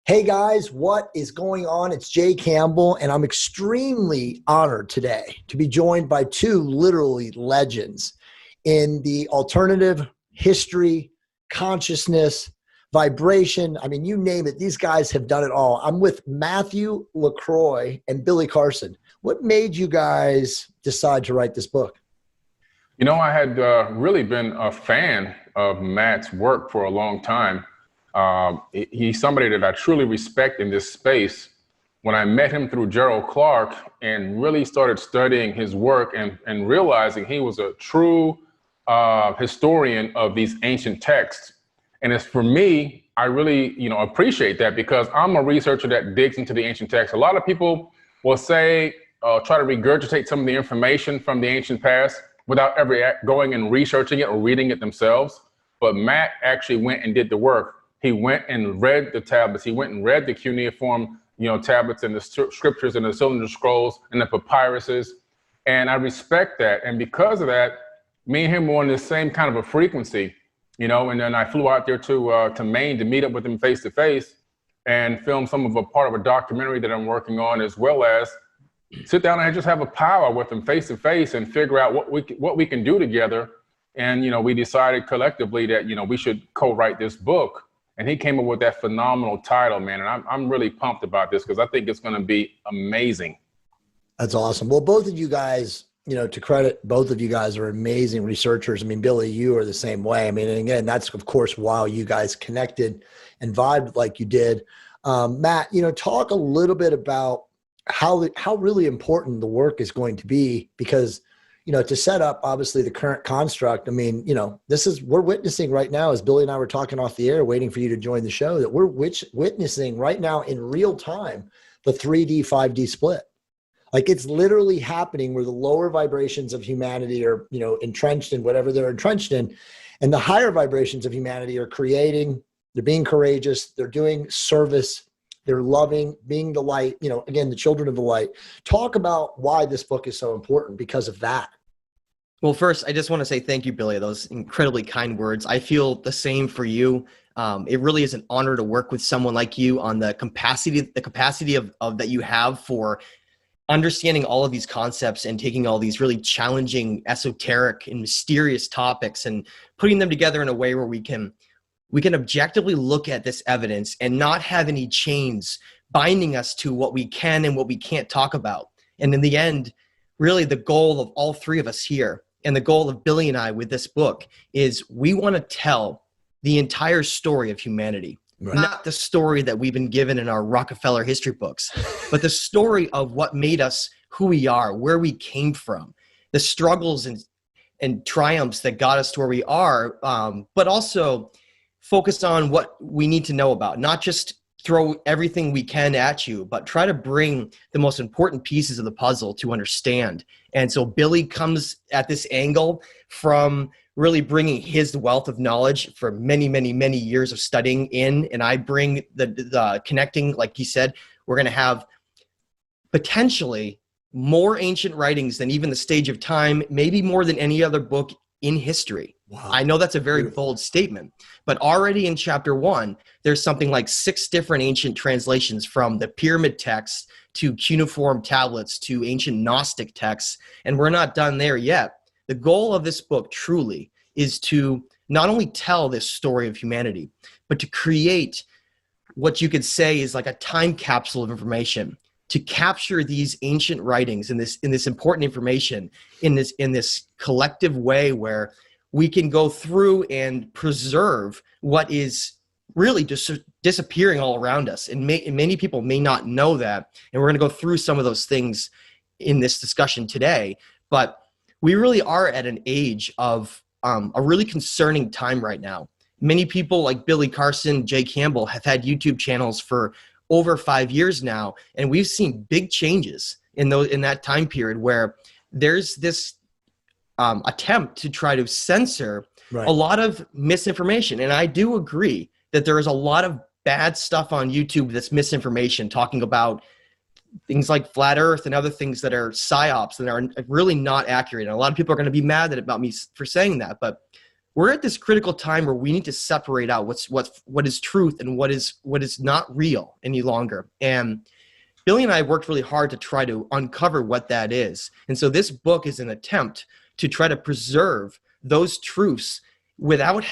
Hey guys, what is going on? It's Jay Campbell, and I'm extremely honored today to be joined by two literally legends in the alternative history, consciousness, vibration. I mean, you name it. These guys have done it all. I'm with Matthew LaCroix and Billy Carson. What made you guys decide to write this book? You know, I had really been a fan of Matt's work for a long time. He's somebody that I truly respect in this space. When I met him through Gerald Clark and really started studying his work and realizing he was a true historian of these ancient texts. And it's for me, I really, appreciate that because I'm a researcher that digs into the ancient texts. A lot of people will say, try to regurgitate some of the information from the ancient past without ever going and researching it or reading it themselves. But Matt actually went and did the work. He went and read the tablets. He went and read the cuneiform, tablets and the scriptures and the cylinder scrolls and the papyruses. And I respect that. And because of that, me and him were on the same kind of a frequency, and then I flew out there to Maine to meet up with him face to face and film some of a part of a documentary that I'm working on, as well as sit down and just have a powwow with him face to face and figure out what we can do together. And, we decided collectively that, we should co-write this book. And he came up with that phenomenal title, man. And I'm really pumped about this because I think it's going to be amazing. That's awesome. Well, both of you guys, to credit, both of you guys are amazing researchers. I mean, Billy, you are the same way. I mean, and again, that's of course why you guys connected and vibed like you did. Matt, talk a little bit about how really important the work is going to be because, to set up obviously the current construct. I mean, we're witnessing right now, as Billy and I were talking off the air, waiting for you to join the show, that we're witnessing right now in real time, the 3D, 5D split. Like it's literally happening where the lower vibrations of humanity are, entrenched in whatever they're entrenched in. And the higher vibrations of humanity are creating, they're being courageous, they're doing service, they're loving, being the light, again, the children of the light. Talk about why this book is so important because of that. Well, first, I just want to say thank you, Billy. Those incredibly kind words. I feel the same for you. It really is an honor to work with someone like you on the capacity of that you have for understanding all of these concepts and taking all these really challenging, esoteric and mysterious topics and putting them together in a way where we can objectively look at this evidence and not have any chains binding us to what we can and what we can't talk about. And in the end, really the goal of all three of us here and the goal of Billy and I with this book is we want to tell the entire story of humanity, right? Not the story that we've been given in our Rockefeller history books, but the story of what made us who we are, where we came from, the struggles and triumphs that got us to where we are, but also focus on what we need to know about, not just throw everything we can at you, but try to bring the most important pieces of the puzzle to understand. And so Billy comes at this angle from really bringing his wealth of knowledge for many, many, many years of studying in, and I bring the connecting, like he said, we're going to have potentially more ancient writings than even the Stage of Time, maybe more than any other book in history. Wow. I know that's a very bold statement, but already in chapter 1, there's something like 6 different ancient translations from the pyramid texts to cuneiform tablets to ancient Gnostic texts, and we're not done there yet. The goal of this book truly is to not only tell this story of humanity, but to create what you could say is like a time capsule of information to capture these ancient writings and this important information in this collective way where we can go through and preserve what is really just disappearing all around us. And many people may not know that. And we're going to go through some of those things in this discussion today. But we really are at an age of a really concerning time right now. Many people like Billy Carson, Jay Campbell have had YouTube channels for over 5 years now. And we've seen big changes in that time period where there's this attempt to try to censor a lot of misinformation. And I do agree that there is a lot of bad stuff on YouTube that's misinformation, talking about things like flat earth and other things that are psyops and are really not accurate. And a lot of people are going to be mad about me for saying that. But we're at this critical time where we need to separate out what is truth and what is not real any longer. And Billy and I worked really hard to try to uncover what that is. And so this book is an attempt to try to preserve those truths without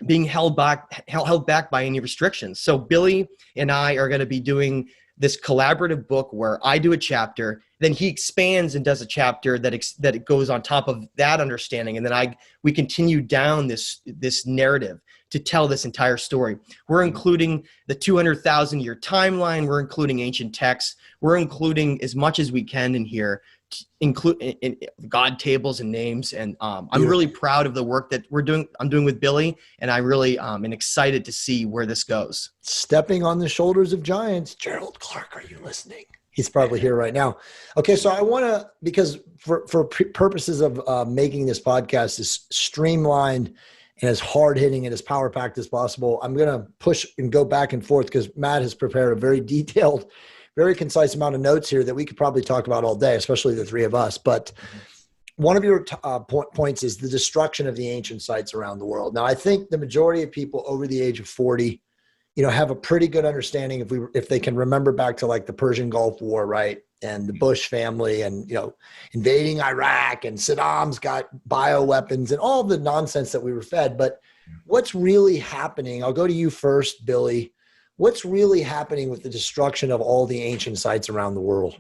being held back by any restrictions. So Billy and I are going to be doing this collaborative book where I do a chapter, then he expands and does a chapter that it goes on top of that understanding, and then we continue down this narrative to tell this entire story. We're including the 200,000-year timeline. We're including ancient texts. We're including as much as we can in here, include in God tables and names. And I'm really proud of the work that I'm doing with Billy, and I really am excited to see where this goes. Stepping on the shoulders of giants. Gerald Clark, are you listening? He's probably here right now. Okay, so I want to, because for purposes of making this podcast as streamlined and as hard-hitting and as power-packed as possible, I'm going to push and go back and forth because Matt has prepared a very detailed, very concise amount of notes here that we could probably talk about all day, especially the three of us. But one of your points is the destruction of the ancient sites around the world. Now, I think the majority of people over the age of 40, have a pretty good understanding if they can remember back to like the Persian Gulf War, right? And the Bush family and, invading Iraq, and Saddam's got bioweapons and all the nonsense that we were fed. But what's really happening? I'll go to you first, Billy. What's really happening with the destruction of all the ancient sites around the world?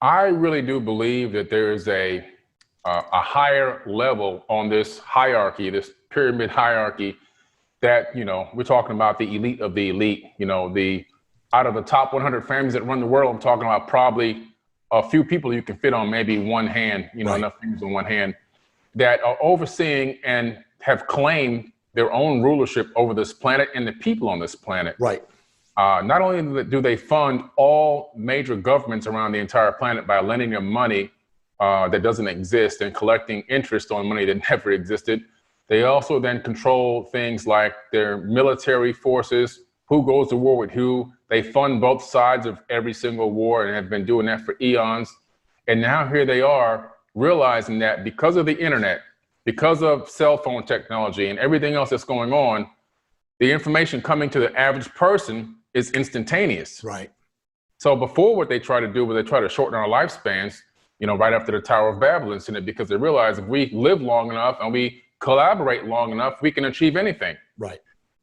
I really do believe that there is a higher level on this hierarchy, this pyramid hierarchy, that, we're talking about the elite of the elite, out of the top 100 families that run the world, I'm talking about probably a few people you can fit on maybe one hand, right. Enough fingers on one hand, that are overseeing and have claimed their own rulership over this planet and the people on this planet. Right. Not only do they fund all major governments around the entire planet by lending them money that doesn't exist and collecting interest on money that never existed, they also then control things like their military forces, who goes to war with who. They fund both sides of every single war and have been doing that for eons. And now here they are realizing that because of the internet, because of cell phone technology and everything else that's going on, the information coming to the average person is instantaneous. Right. So before, what they try to do was they try to shorten our lifespans, right after the Tower of Babel incident, because they realize if we live long enough and we collaborate long enough, we can achieve anything. Right.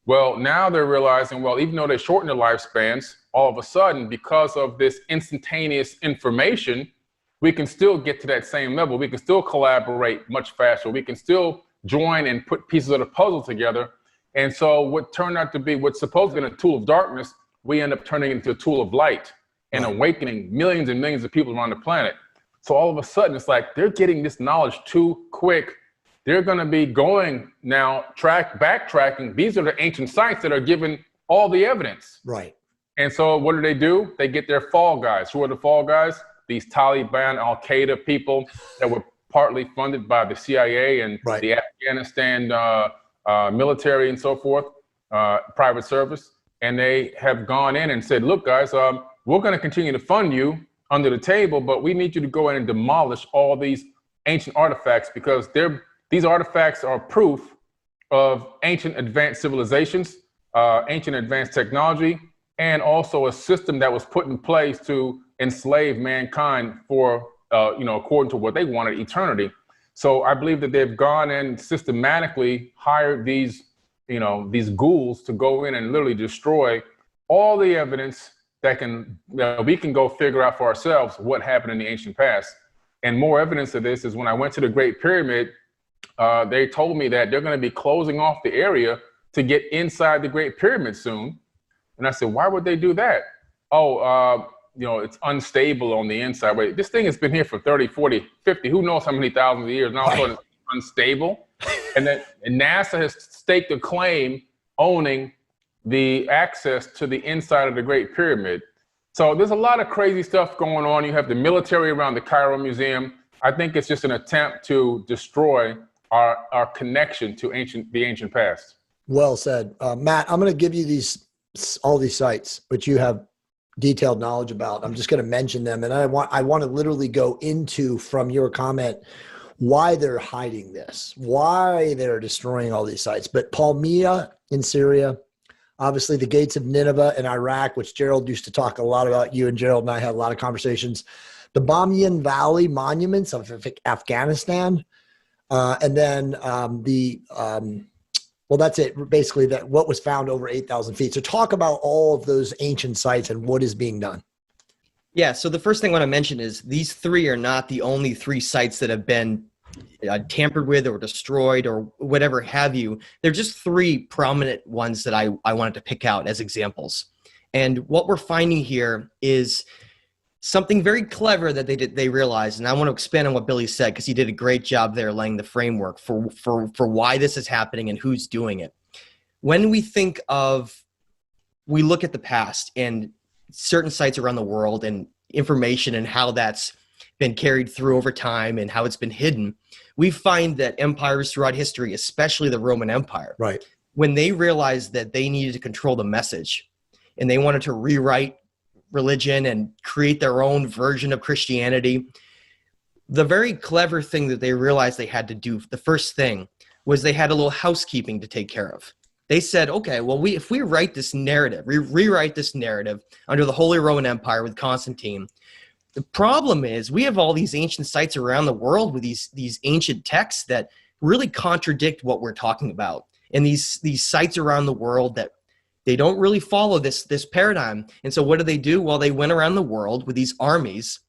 Well, now they're realizing, even though they shorten their lifespans, all of a sudden, because of this instantaneous information, we can still get to that same level. We can still collaborate much faster. We can still join and put pieces of the puzzle together. And so what turned out to be what's supposed to be a tool of darkness, we end up turning into a tool of light and awakening millions and millions of people around the planet. So all of a sudden, it's like they're getting this knowledge too quick. They're going to be going now, backtracking. These are the ancient sites that are given all the evidence. Right. And so what do? They get their fall guys. Who are the fall guys? These Taliban, Al-Qaeda people that were partly funded by the CIA and the Afghanistan military and so forth, private service. And they have gone in and said, look, guys, we're going to continue to fund you under the table, but we need you to go in and demolish all these ancient artifacts because these artifacts are proof of ancient advanced civilizations, ancient advanced technology, and also a system that was put in place to enslave mankind for, according to what they wanted, eternity. So I believe that they've gone and systematically hired these ghouls to go in and literally destroy all the evidence that we can go figure out for ourselves what happened in the ancient past. And more evidence of this is when I went to the Great Pyramid, they told me that they're going to be closing off the area to get inside the Great Pyramid soon. And I said, why would they do that? It's unstable on the inside. Wait, this thing has been here for 30, 40, 50, who knows how many thousands of years. Now all of a sudden it's unstable. And NASA has staked a claim owning the access to the inside of the Great Pyramid. So there's a lot of crazy stuff going on. You have the military around the Cairo Museum. I think it's just an attempt to destroy our connection to the ancient past. Well said. Matt, I'm going to give you all these sites, which you have detailed knowledge about. I'm just going to mention them. And I want to literally go into, from your comment, why they're hiding this, why they're destroying all these sites. But Palmyra in Syria, obviously the gates of Nineveh in Iraq, which Gerald used to talk a lot about. You and Gerald and I had a lot of conversations. The Bamiyan Valley monuments of Afghanistan. And then well, that's it. Basically, that what was found over 8,000 feet. So talk about all of those ancient sites and what is being done. Yeah, so the first thing I want to mention is these three are not the only three sites that have been tampered with or destroyed or whatever have you. They're just three prominent ones that I wanted to pick out as examples. And what we're finding here is something very clever that they realized, and I want to expand on what Billy said because he did a great job there laying the framework for why this is happening and who's doing it. When we look at the past and certain sites around the world and information and how that's been carried through over time and how it's been hidden, we find that empires throughout history, especially the Roman Empire, right, when they realized that they needed to control the message and they wanted to rewrite religion and create their own version of Christianity, the very clever thing that they realized they had to do, the first thing, was they had a little housekeeping to take care of. They said, okay, well, if we write this narrative, rewrite this narrative under the Holy Roman Empire with Constantine, the problem is we have all these ancient sites around the world with these ancient texts that really contradict what we're talking about. And these sites around the world that they don't really follow this paradigm. And so what do? Well, they went around the world with these armies.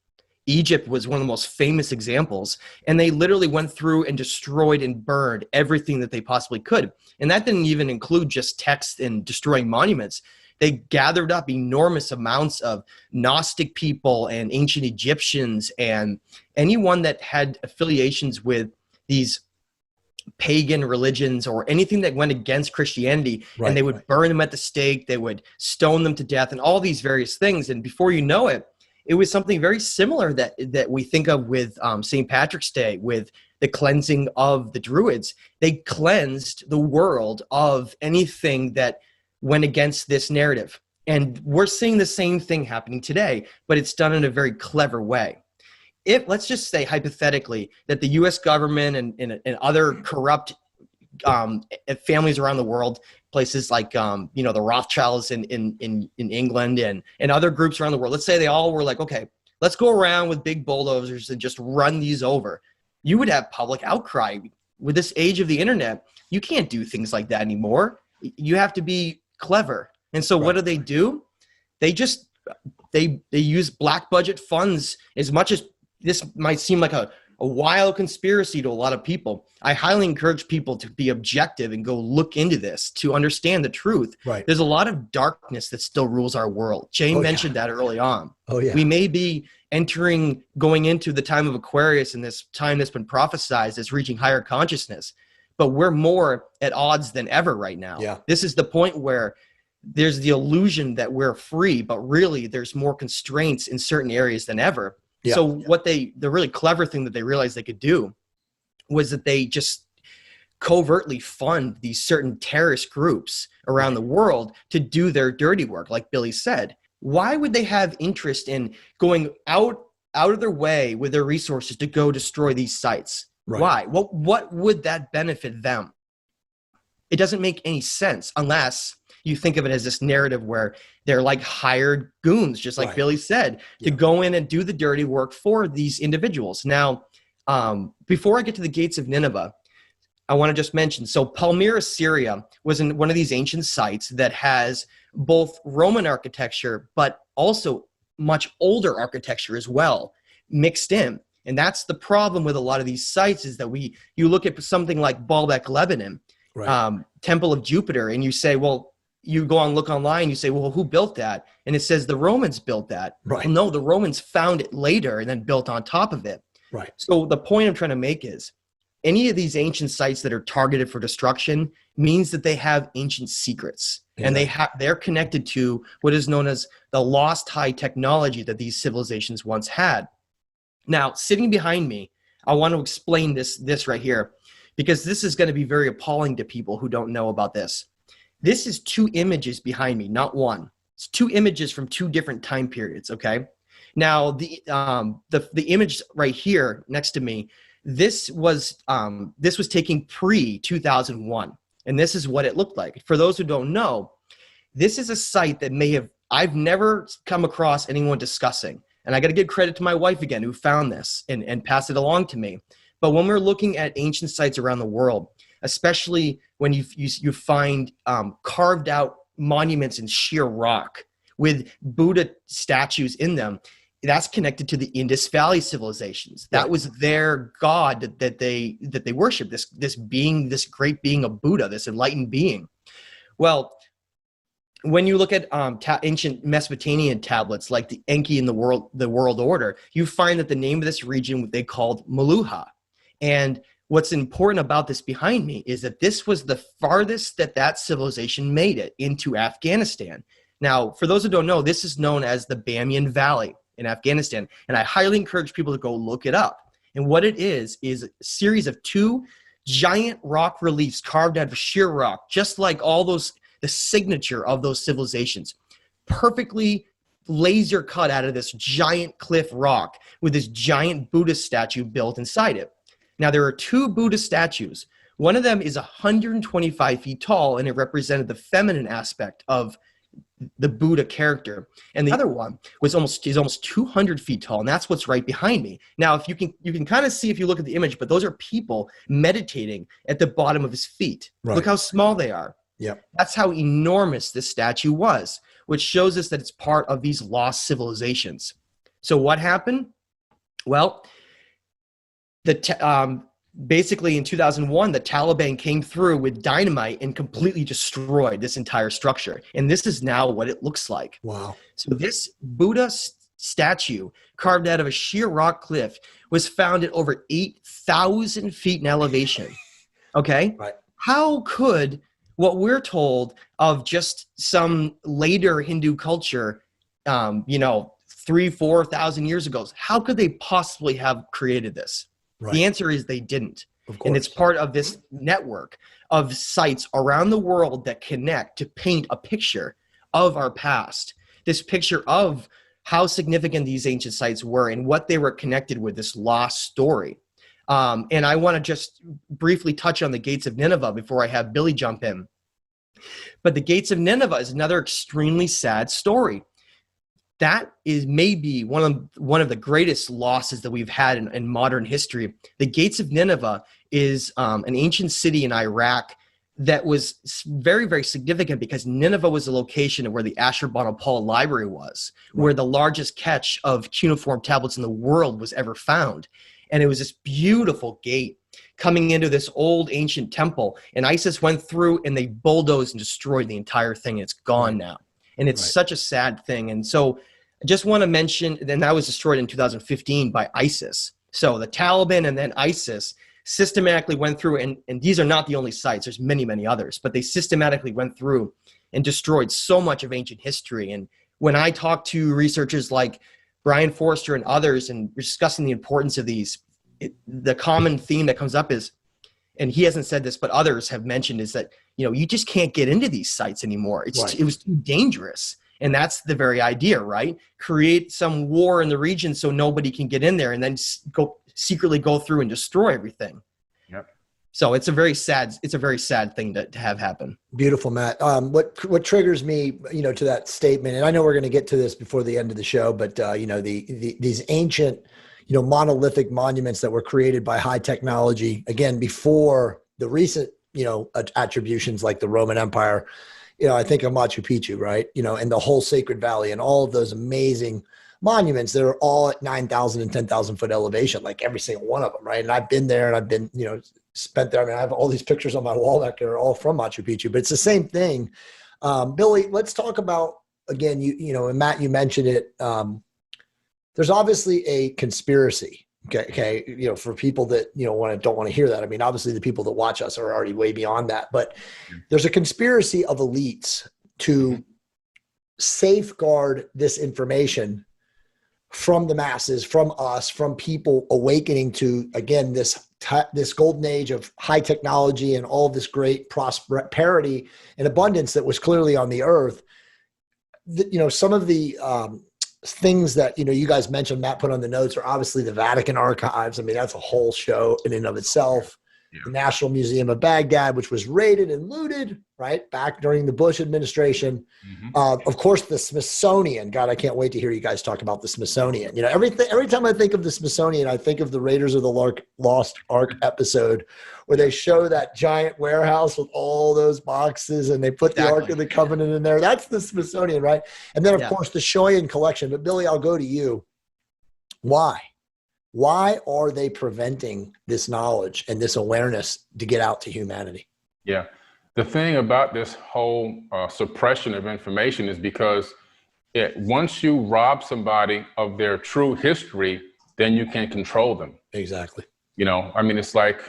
Egypt was one of the most famous examples. And they literally went through and destroyed and burned everything that they possibly could. And that didn't even include just text and destroying monuments. They gathered up enormous amounts of Gnostic people and ancient Egyptians and anyone that had affiliations with these pagan religions or anything that went against Christianity, and they would burn them at the stake, they would stone them to death, and all these various things. And before you know it, it was something very similar that we think of with St. Patrick's Day, with the cleansing of the Druids. They cleansed the world of anything that went against this narrative. And we're seeing the same thing happening today, but it's done in a very clever way. If let's just say hypothetically that the U.S. government and other corrupt families around the world, places like the Rothschilds in England and other groups around the world, let's say they all were like, okay, let's go around with big bulldozers and just run these over. You would have public outcry. With this age of the internet, you can't do things like that anymore. You have to be clever. And so what do? They use black budget funds. As much as this might seem like a wild conspiracy to a lot of people, I highly encourage people to be objective and go look into this to understand the truth. Right. There's a lot of darkness that still rules our world. Jay mentioned that early on. Oh, yeah. We may be going into the time of Aquarius, and this time that's been prophesized as reaching higher consciousness. But we're more at odds than ever right now. Yeah. This is the point where there's the illusion that we're free, but really there's more constraints in certain areas than ever. Yeah. So the really clever thing that they realized they could do was that they just covertly fund these certain terrorist groups around the world to do their dirty work, like Billy said. Why would they have interest in going out of their way with their resources to go destroy these sites? Right. Why? What would that benefit them? It doesn't make any sense unless you think of it as this narrative where they're like hired goons, just like Billy said, to go in and do the dirty work for these individuals. Now, before I get to the gates of Nineveh, I want to just mention, so Palmyra, Syria was in one of these ancient sites that has both Roman architecture, but also much older architecture as well, mixed in. And that's the problem with a lot of these sites is that you look at something like Baalbek, Lebanon, Temple of Jupiter, and you say, well, you go and look online, you say, well, who built that? And it says the Romans built that. Right. Well, no, the Romans found it later and then built on top of it. Right. So the point I'm trying to make is any of these ancient sites that are targeted for destruction means that they have ancient secrets. Yeah. And they're connected to what is known as the lost high technology that these civilizations once had. Now, sitting behind me, I want to explain this right here, because this is going to be very appalling to people who don't know about this. This is two images behind me, not one. It's two images from two different time periods, okay? Now, the image right here next to me, this was taken pre-2001, and this is what it looked like. For those who don't know, this is a site that I've never come across anyone discussing. And I got to give credit to my wife again, who found this and passed it along to me. But when we're looking at ancient sites around the world, especially when you find carved out monuments in sheer rock with Buddha statues in them, that's connected to the Indus Valley civilizations. That was their god that they worship, this being, this great being of Buddha, this enlightened being. Well, when you look at ancient Mesopotamian tablets like the Enki in the World Order, you find that the name of this region they called Meluha. And what's important about this behind me is that this was the farthest that civilization made it into Afghanistan. Now, for those who don't know, this is known as the Bamiyan Valley in Afghanistan, and I highly encourage people to go look it up. And what it is a series of 2 giant rock reliefs carved out of sheer rock, just like the signature of those civilizations, perfectly laser cut out of this giant cliff rock with this giant Buddhist statue built inside it. Now, there are 2 Buddhist statues. One of them is 125 feet tall, and it represented the feminine aspect of the Buddha character. And the other one is almost 200 feet tall, and that's what's right behind me. Now, if you can kind of see if you look at the image, but those are people meditating at the bottom of his feet. Right. Look how small they are. Yeah, that's how enormous this statue was, which shows us that it's part of these lost civilizations. So what happened? Well, basically in 2001, the Taliban came through with dynamite and completely destroyed this entire structure. And this is now what it looks like. Wow. So this Buddha statue carved out of a sheer rock cliff was found at over 8,000 feet in elevation. Okay? Right. How could what we're told of just some later Hindu culture, 3,000-4,000 years ago, how could they possibly have created this? Right. The answer is they didn't. Of course. And it's part of this network of sites around the world that connect to paint a picture of our past, this picture of how significant these ancient sites were and what they were connected with, this lost story. And I want to just briefly touch on the Gates of Nineveh before I have Billy jump in. But the Gates of Nineveh is another extremely sad story. That is maybe one of the greatest losses that we've had in modern history. The Gates of Nineveh is an ancient city in Iraq that was very, very significant because Nineveh was the location where the Ashurbanipal Library was, where the largest catch of cuneiform tablets in the world was ever found. And it was this beautiful gate coming into this old ancient temple. And ISIS went through and they bulldozed and destroyed the entire thing. It's gone now. And it's such a sad thing. And so I just want to mention, then that was destroyed in 2015 by ISIS. So the Taliban and then ISIS systematically went through, and these are not the only sites. There's many, many others. But they systematically went through and destroyed so much of ancient history. And when I talk to researchers like Brian Forster and others and discussing the importance of these, the common theme that comes up is, and he hasn't said this, but others have mentioned, is that, you just can't get into these sites anymore. It was too dangerous. And that's the very idea, right? Create some war in the region so nobody can get in there and then secretly go through and destroy everything. Yep. So it's a very sad thing to have happen. Beautiful, Matt. What triggers me, to that statement, and I know we're going to get to this before the end of the show, but these ancient, monolithic monuments that were created by high technology, again, before the recent, attributions like the Roman Empire. I think of Machu Picchu, right? And the whole Sacred Valley and all of those amazing monuments that are all at 9,000 and 10,000 foot elevation, like every single one of them, right? And I've been there and I've been, spent there. I mean, I have all these pictures on my wall back there, all from Machu Picchu, but it's the same thing. Billy, let's talk about, again, and Matt, you mentioned it. There's obviously a conspiracy. Okay. For people that, don't want to hear that. I mean, obviously the people that watch us are already way beyond that, but there's a conspiracy of elites to safeguard this information from the masses, from us, from people awakening to, again, this golden age of high technology and all of this great prosperity and abundance that was clearly on the earth. Some of the things that, you guys mentioned, Matt put on the notes, are obviously the Vatican archives. I mean, that's a whole show in and of itself. Yeah. The National Museum of Baghdad, which was raided and looted, right, back during the Bush administration. Of course, the Smithsonian. God, I can't wait to hear you guys talk about the Smithsonian. Every time I think of the Smithsonian, I think of the Raiders of the Lost Ark episode where they show that giant warehouse with all those boxes and they put the Ark of the Covenant in there. That's the Smithsonian, right? And then, of course, the Shoyan collection. But Billy, I'll go to you. Why? Why are they preventing this knowledge and this awareness to get out to humanity? Yeah. The thing about this whole suppression of information is because once you rob somebody of their true history, then you can control them. Exactly. I mean, it's like,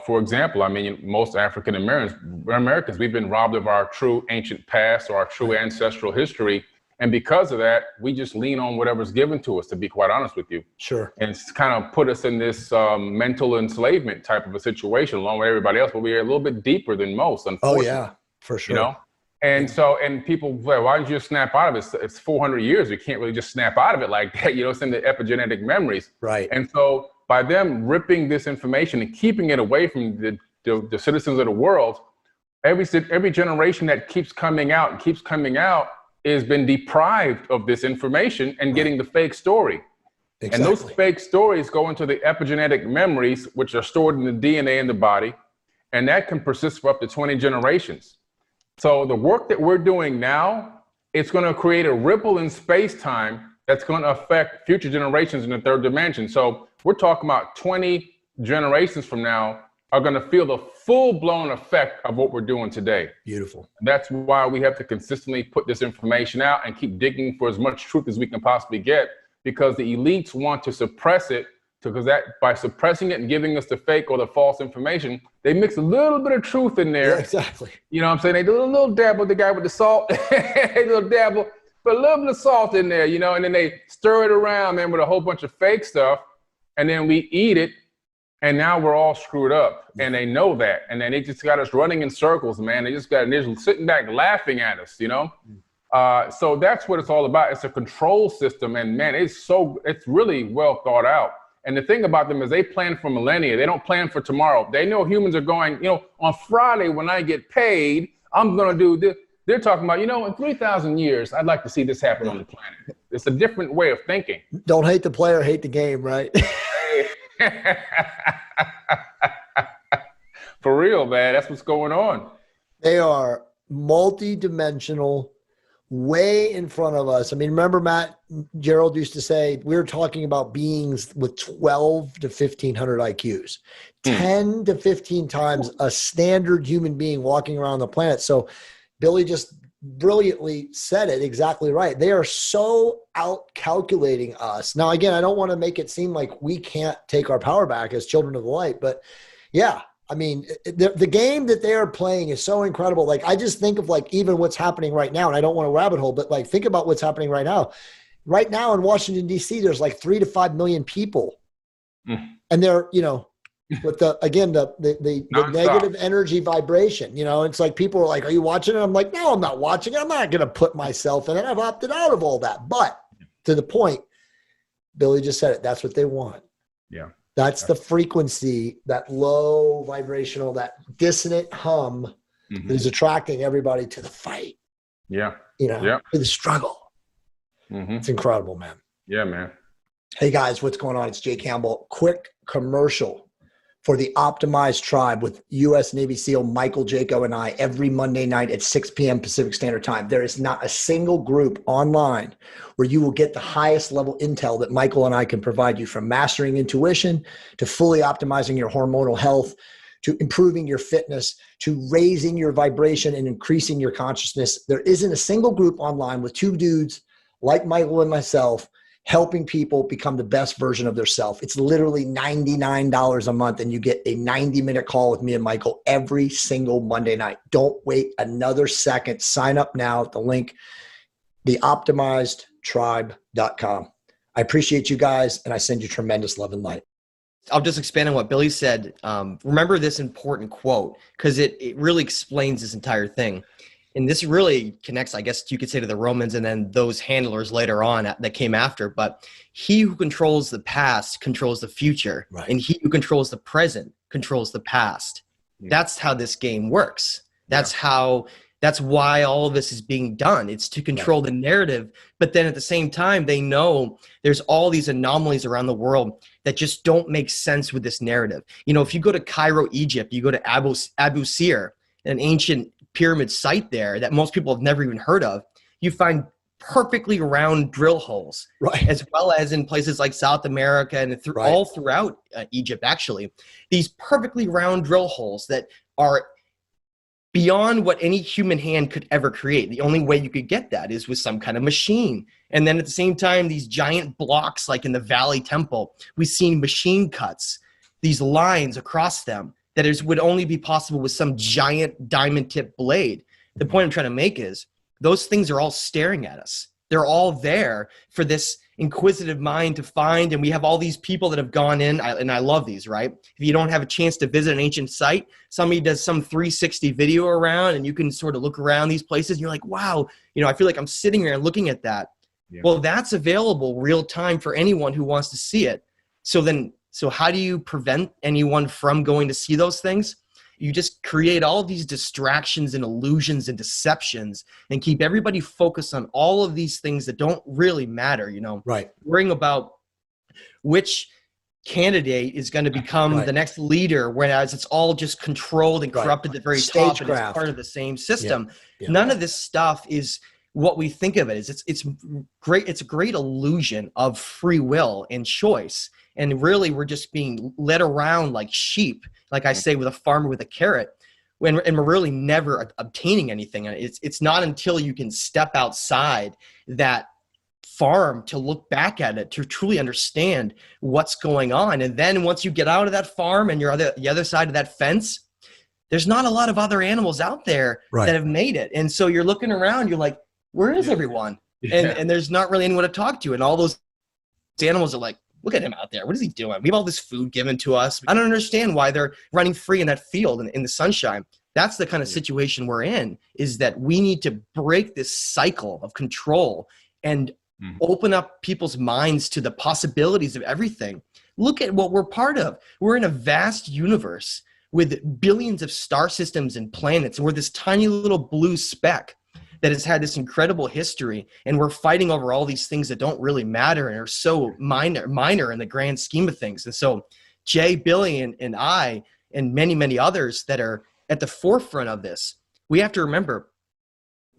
for example, I mean, most African Americans, we've been robbed of our true ancient past or our true ancestral history. And because of that, we just lean on whatever's given to us, to be quite honest with you. Sure. And it's kind of put us in this mental enslavement type of a situation along with everybody else, but we are a little bit deeper than most, unfortunately. Oh, yeah, for sure. And so, and people, well, why don't you just snap out of it? It's 400 years. You can't really just snap out of it like that. It's in the epigenetic memories. Right. And so by them ripping this information and keeping it away from the citizens of the world, every generation that keeps coming out has been deprived of this information and getting the fake story. Exactly. And those fake stories go into the epigenetic memories, which are stored in the DNA in the body, and that can persist for up to 20 generations. So the work that we're doing now, it's going to create a ripple in space-time that's going to affect future generations in the third dimension. So we're talking about 20 generations from now are going to feel the full-blown effect of what we're doing today. Beautiful. That's why we have to consistently put this information out and keep digging for as much truth as we can possibly get, because the elites want to suppress it, because that by suppressing it and giving us the fake or the false information, they mix a little bit of truth in there. Yeah, exactly. You know what I'm saying? They do a little dab with the guy with the salt, a little dabble, put a little bit of salt in there, and then they stir it around, man, with a whole bunch of fake stuff, and then we eat it. And now we're all screwed up, and they know that. And then they just got us running in circles, man. They're sitting back laughing at us, So that's what it's all about. It's a control system, and man, it's really well thought out. And the thing about them is they plan for millennia. They don't plan for tomorrow. They know humans are going, on Friday when I get paid, I'm going to do this. They're talking about, in 3,000 years, I'd like to see this happen on the planet. It's a different way of thinking. Don't hate the player, hate the game, right? For real, man. That's what's going on. They are multi-dimensional, way in front of us. I mean, remember Matt Gerald used to say, we were talking about beings with 12 to 1,500 IQs, 10 to 15 times a standard human being walking around the planet. So Billy just brilliantly said it exactly right. They are so out calculating us. Now, again, I don't want to make it seem like we can't take our power back as children of the light, but yeah, I mean, the game that they are playing is so incredible. Like, I just think of even what's happening right now, and I don't want to rabbit hole, but think about what's happening right now. Right now in Washington, D.C., there's 3 to 5 million people. And they're, with the negative energy vibration, it's like people are like, are you watching it? I'm like, no, I'm not watching it. I'm not going to put myself in it. I've opted out of all that. But to the point, Billy just said it. That's what they want. Yeah. That's the frequency, that low vibrational, that dissonant hum that is attracting everybody to the fight. Yeah. To the struggle. It's incredible, man. Yeah, man. Hey guys, what's going on? It's Jay Campbell. Quick commercial for the Optimized Tribe with U.S. Navy SEAL Michael Jaco and I every Monday night at 6 p.m. Pacific Standard Time. There is not a single group online where you will get the highest level intel that Michael and I can provide you, from mastering intuition to fully optimizing your hormonal health, to improving your fitness, to raising your vibration and increasing your consciousness. There isn't a single group online with two dudes like Michael and myself helping people become the best version of their self. It's literally $99 a month, and you get a 90-minute call with me and Michael every single Monday night. Don't wait another second. Sign up now at the link, theoptimizedtribe.com. I appreciate you guys, and I send you tremendous love and light. I'll just expand on what Billy said. Remember this important quote, because it really explains this entire thing. and this really connects, I guess you could say, to the Romans and then those handlers later on that came after. But he who controls the past controls the future, right. and he who controls the present controls the past. That's how this game works. That's why all of this is being done. It's to control the narrative. But then at the same time, they know there's all these anomalies around the world that just don't make sense with this narrative. You know, if you go to Cairo, Egypt, you go to Abu Sir, an ancient pyramid site there that most people have never even heard of, you find perfectly round drill holes, right. as well as in places like South America and all throughout Egypt, actually. These perfectly round drill holes that are beyond what any human hand could ever create. The only way you could get that is with some kind of machine. And then at the same time, these giant blocks like in the Valley Temple, we've seen machine cuts, these lines across them that would only be possible with some giant diamond tip blade. The point I'm trying to make is those things are all staring at us. They're all there for this inquisitive mind to find. And we have all these people that have gone in, and I love these, right? If you don't have a chance to visit an ancient site, somebody does some 360 video around and you can sort of look around these places and you're like, wow, you know, I feel like I'm sitting here and looking at that. Yeah. Well, that's available real time for anyone who wants to see it. So how do you prevent anyone from going to see those things? You just create all of these distractions and illusions and deceptions and keep everybody focused on all of these things that don't really matter, you know, right. Worrying about which candidate is going to become the next leader, whereas it's all just controlled and corrupted at the very top and it's part of the same system. Yeah. None of this stuff is what we think of it as. It's great. It's a great illusion of free will and choice. And really, we're just being led around like sheep, like I say, with a farmer with a carrot, and we're really never obtaining anything. It's not until you can step outside that farm to look back at it to truly understand what's going on. And then once you get out of that farm and you're on the other side of that fence, there's not a lot of other animals out there that have made it. And so you're looking around, you're like, where is everyone? And there's not really anyone to talk to. And all those animals are like, look at him out there. What is he doing? We have all this food given to us. I don't understand why they're running free in that field in the sunshine. That's the kind of situation we're in, is that we need to break this cycle of control and open up people's minds to the possibilities of everything. Look at what we're part of. We're in a vast universe with billions of star systems and planets, and we're this tiny little blue speck that has had this incredible history, and we're fighting over all these things that don't really matter and are so minor in the grand scheme of things. And so Jay, Billy, and I, and many, many others that are at the forefront of this, we have to remember,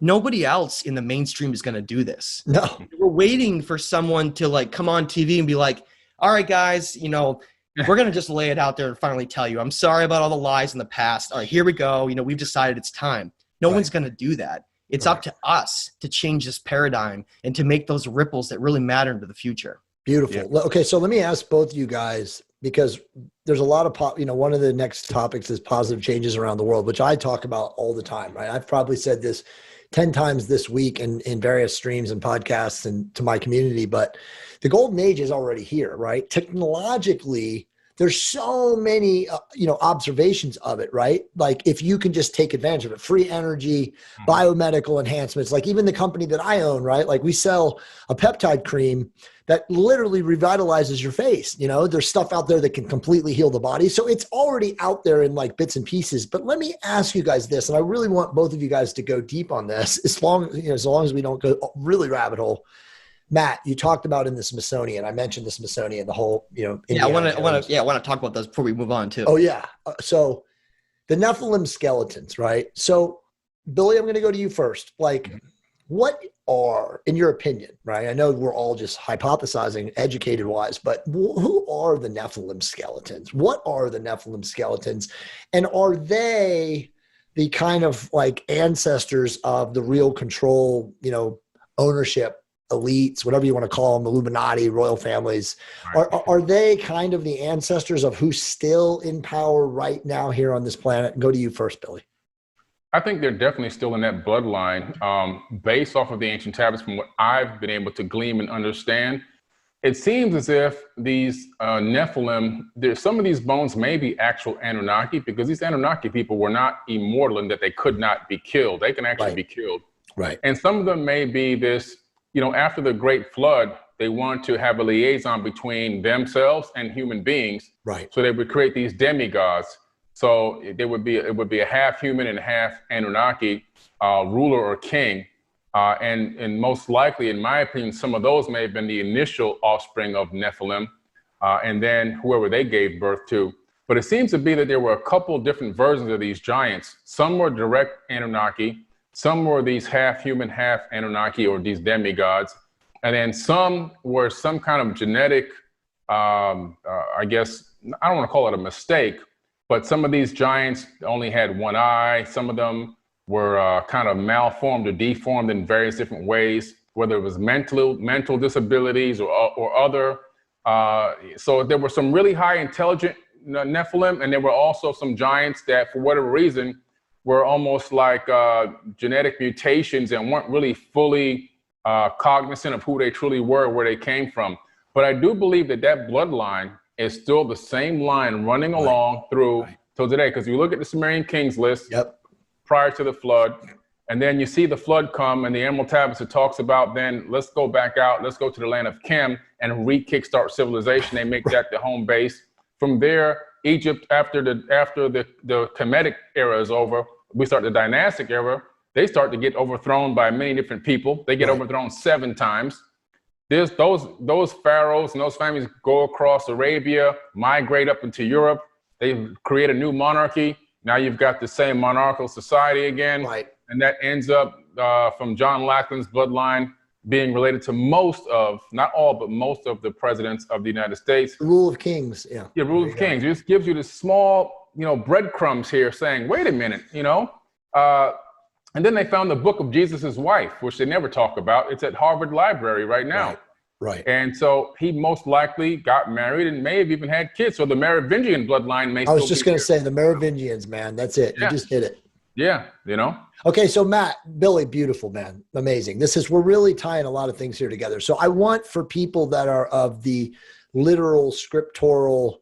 nobody else in the mainstream is going to do this. No. We're waiting for someone to like come on TV and be like, all right, guys, you know, we're going to just lay it out there and finally tell you, I'm sorry about all the lies in the past. All right, here we go. You know, we've decided it's time. No one's going to do that. It's up to us to change this paradigm and to make those ripples that really matter into the future. Beautiful. Yeah. Okay, so let me ask both of you guys, because there's a lot of one of the next topics is positive changes around the world, which I talk about all the time, right? I've probably said this 10 times this week in various streams and podcasts and to my community, but the golden age is already here, right? Technologically, there's so many, observations of it, right? Like if you can just take advantage of it, free energy, biomedical enhancements, like even the company that I own, right? Like we sell a peptide cream that literally revitalizes your face. You know, there's stuff out there that can completely heal the body. So it's already out there in like bits and pieces, but let me ask you guys this, and I really want both of you guys to go deep on this as long as we don't go really rabbit hole. Matt, you talked about in the Smithsonian. I mentioned the Smithsonian, the whole, I want to talk about those before we move on too. Oh yeah. So the Nephilim skeletons, right? So Billy, I'm going to go to you first. Like what are, in your opinion, right? I know we're all just hypothesizing educated wise, but who are the Nephilim skeletons? What are the Nephilim skeletons? And are they the kind of like ancestors of the real control, ownership, elites, whatever you want to call them, Illuminati, royal families, are they kind of the ancestors of who's still in power right now here on this planet? Go to you first, Billy. I think they're definitely still in that bloodline, based off of the ancient tablets. From what I've been able to glean and understand, it seems as if these Nephilim, some of these bones may be actual Anunnaki, because these Anunnaki people were not immortal in that they could not be killed. They can actually be killed. Right. And some of them may be this, after the Great Flood, they want to have a liaison between themselves and human beings. Right. So they would create these demigods. So it would be a half human and half Anunnaki ruler or king. And most likely, in my opinion, some of those may have been the initial offspring of Nephilim, and then whoever they gave birth to. But it seems to be that there were a couple different versions of these giants. Some were direct Anunnaki, some were these half human, half Anunnaki, or these demigods. And then some were some kind of genetic, I guess, I don't want to call it a mistake, but some of these giants only had one eye. Some of them were kind of malformed or deformed in various different ways, whether it was mental disabilities or other. So there were some really high intelligent Nephilim, and there were also some giants that, for whatever reason, were almost like genetic mutations and weren't really fully cognizant of who they truly were, where they came from. But I do believe that bloodline is still the same line running along through till today. Because you look at the Sumerian kings list, prior to the flood, and then you see the flood come, and the Emerald Tablets, it talks about, then let's go back out, let's go to the land of Kemet and re-kickstart civilization. They make that the home base. From there, Egypt, after the Kemetic era is over, we start the dynastic era. They start to get overthrown by many different people. They get overthrown 7 times. There's those pharaohs and those families go across Arabia, migrate up into Europe. They create a new monarchy. Now you've got the same monarchical society again, and that ends up from John Lackland's bloodline being related to most of, not all, but most of the presidents of the United States. The rule of kings, rule of kings. It just gives you this small, breadcrumbs here saying, wait a minute, and then they found the book of Jesus's wife, which they never talk about. It's at Harvard Library right now. Right. And so he most likely got married and may have even had kids. So the Merovingian bloodline may. I was just going to say the Merovingians, man. That's it. You just hit it. Yeah. Okay. So Matt, Billy, beautiful, man. Amazing. We're really tying a lot of things here together. So I want, for people that are of the literal scriptural,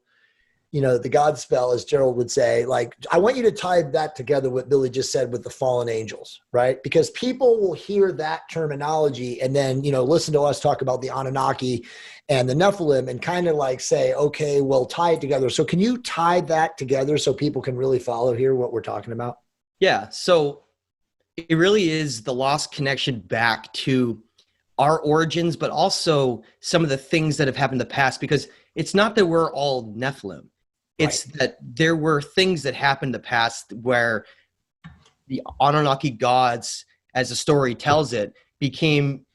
the God spell, as Gerald would say, like, I want you to tie that together, what Billy just said, with the fallen angels, right? Because people will hear that terminology and then, listen to us talk about the Anunnaki and the Nephilim and kind of like say, okay, we'll tie it together. So can you tie that together so people can really follow here what we're talking about? Yeah. So it really is the lost connection back to our origins, but also some of the things that have happened in the past, because it's not that we're all Nephilim. It's that there were things that happened in the past where the Anunnaki gods, as the story tells it, became,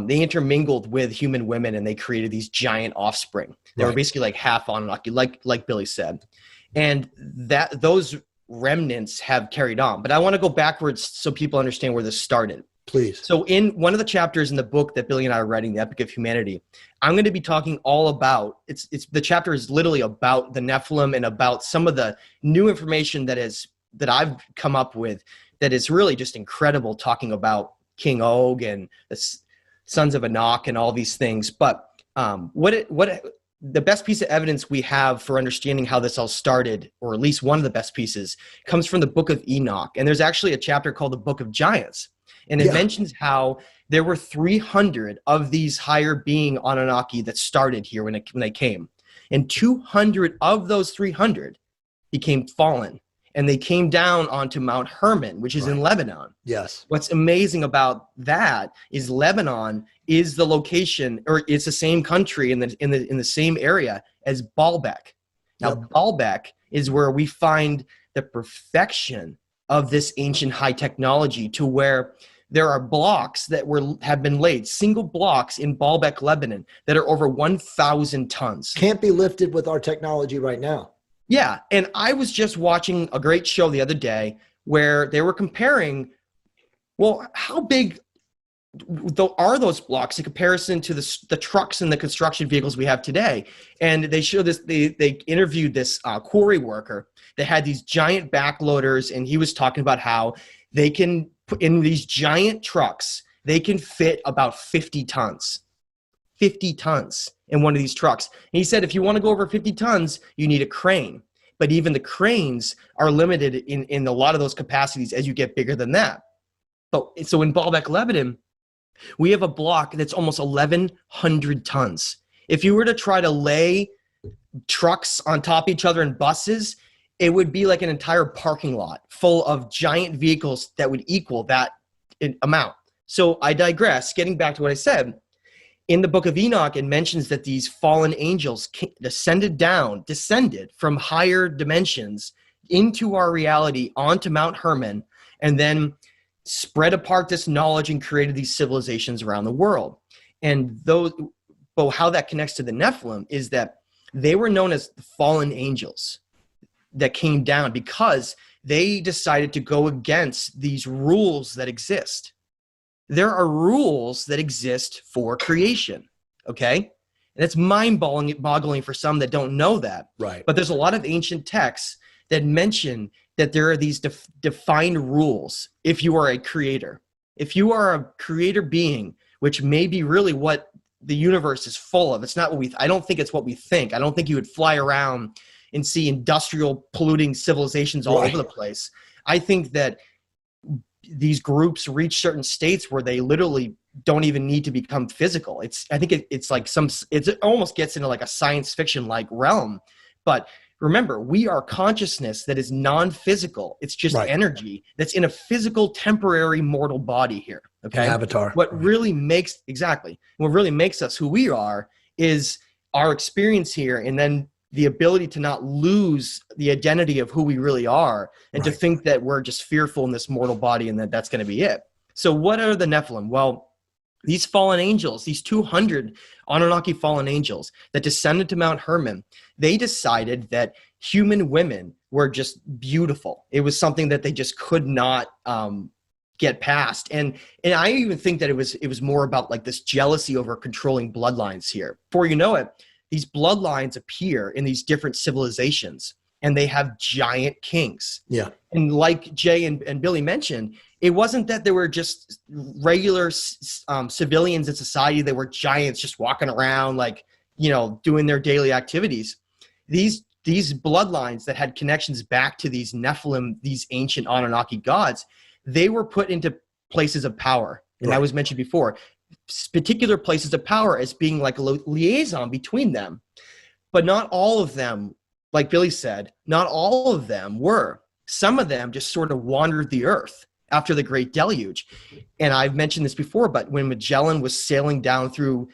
they intermingled with human women and they created these giant offspring. They were basically like half Anunnaki, like Billy said. And those remnants have carried on. But I want to go backwards so people understand where this started. Please. So in one of the chapters in the book that Billy and I are writing, The Epic of Humanity, I'm going to be talking all about, the chapter is literally about the Nephilim and about some of the new information that I've come up with that is really just incredible, talking about King Og and the sons of Enoch and all these things. But the best piece of evidence we have for understanding how this all started, or at least one of the best pieces, comes from the book of Enoch. And there's actually a chapter called the Book of Giants. And it mentions how there were 300 of these higher being Anunnaki that started here when they came. And 200 of those 300 became fallen. And they came down onto Mount Hermon, which is in Lebanon. Yes. What's amazing about that is Lebanon is the location, or it's the same country in the same area as Baalbek. Now, Baalbek is where we find the perfection of this ancient high technology, to where there are blocks that have been laid, single blocks in Baalbek, Lebanon, that are over 1,000 tons. Can't be lifted with our technology right now. Yeah, and I was just watching a great show the other day where they were comparing, well, how big are those blocks in comparison to the trucks and the construction vehicles we have today? And they showed this, they interviewed this quarry worker that had these giant backloaders, and he was talking about how they can put in these giant trucks, they can fit about 50 tons. 50 tons in one of these trucks. And he said, if you want to go over 50 tons, you need a crane. But even the cranes are limited in a lot of those capacities as you get bigger than that. But so in Baalbek, Lebanon, we have a block that's almost 1,100 tons. If you were to try to lay trucks on top of each other in buses, it would be like an entire parking lot full of giant vehicles that would equal that amount. So I digress. Getting back to what I said, in the book of Enoch, it mentions that these fallen angels descended from higher dimensions into our reality onto Mount Hermon, and then spread apart this knowledge and created these civilizations around the world. And how that connects to the Nephilim is that they were known as the fallen angels that came down because they decided to go against these rules that exist. There are rules that exist for creation, okay? And it's mind-boggling for some that don't know that. Right. But there's a lot of ancient texts that mention that there are these defined rules if you are a creator. If you are a creator being, which may be really what the universe is full of. It's not what I don't think it's what we think. I don't think you would fly around and see industrial polluting civilizations all over the place. I think that these groups reach certain states where they literally don't even need to become physical. I think it's like it almost gets into like a science fiction like realm. But remember, we are consciousness that is non-physical. It's just energy that's in a physical, temporary, mortal body here. Okay. Avatar. What really makes us who we are is our experience here, and then the ability to not lose the identity of who we really are, and to think that we're just fearful in this mortal body and that's going to be it. So what are the Nephilim? Well, these fallen angels, these 200 Anunnaki fallen angels that descended to Mount Hermon, they decided that human women were just beautiful. It was something that they just could not get past. And I even think that it was more about like this jealousy over controlling bloodlines here. Before you know it, these bloodlines appear in these different civilizations, and they have giant kings. Yeah. And like Jay and Billy mentioned, it wasn't that they were just regular civilians in society. They were giants just walking around, like, doing their daily activities. These bloodlines that had connections back to these Nephilim, these ancient Anunnaki gods, they were put into places of power. And that was mentioned before. Particular places of power as being like a liaison between them. But not all of them, like Billy said, not all of them were. Some of them just sort of wandered the earth after the Great Deluge. And I've mentioned this before, but when Magellan was sailing down through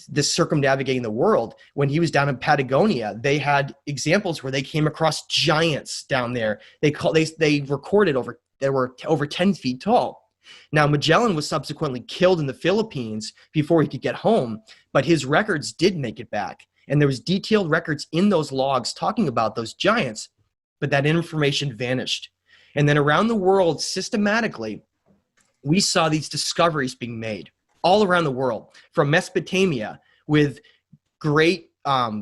this circumnavigating the world, when he was down in Patagonia, they had examples where they came across giants down there. They recorded they were over 10 feet tall. Now, Magellan was subsequently killed in the Philippines before he could get home, but his records did make it back. And there was detailed records in those logs talking about those giants, but that information vanished. And then around the world, systematically, we saw these discoveries being made all around the world, from Mesopotamia with great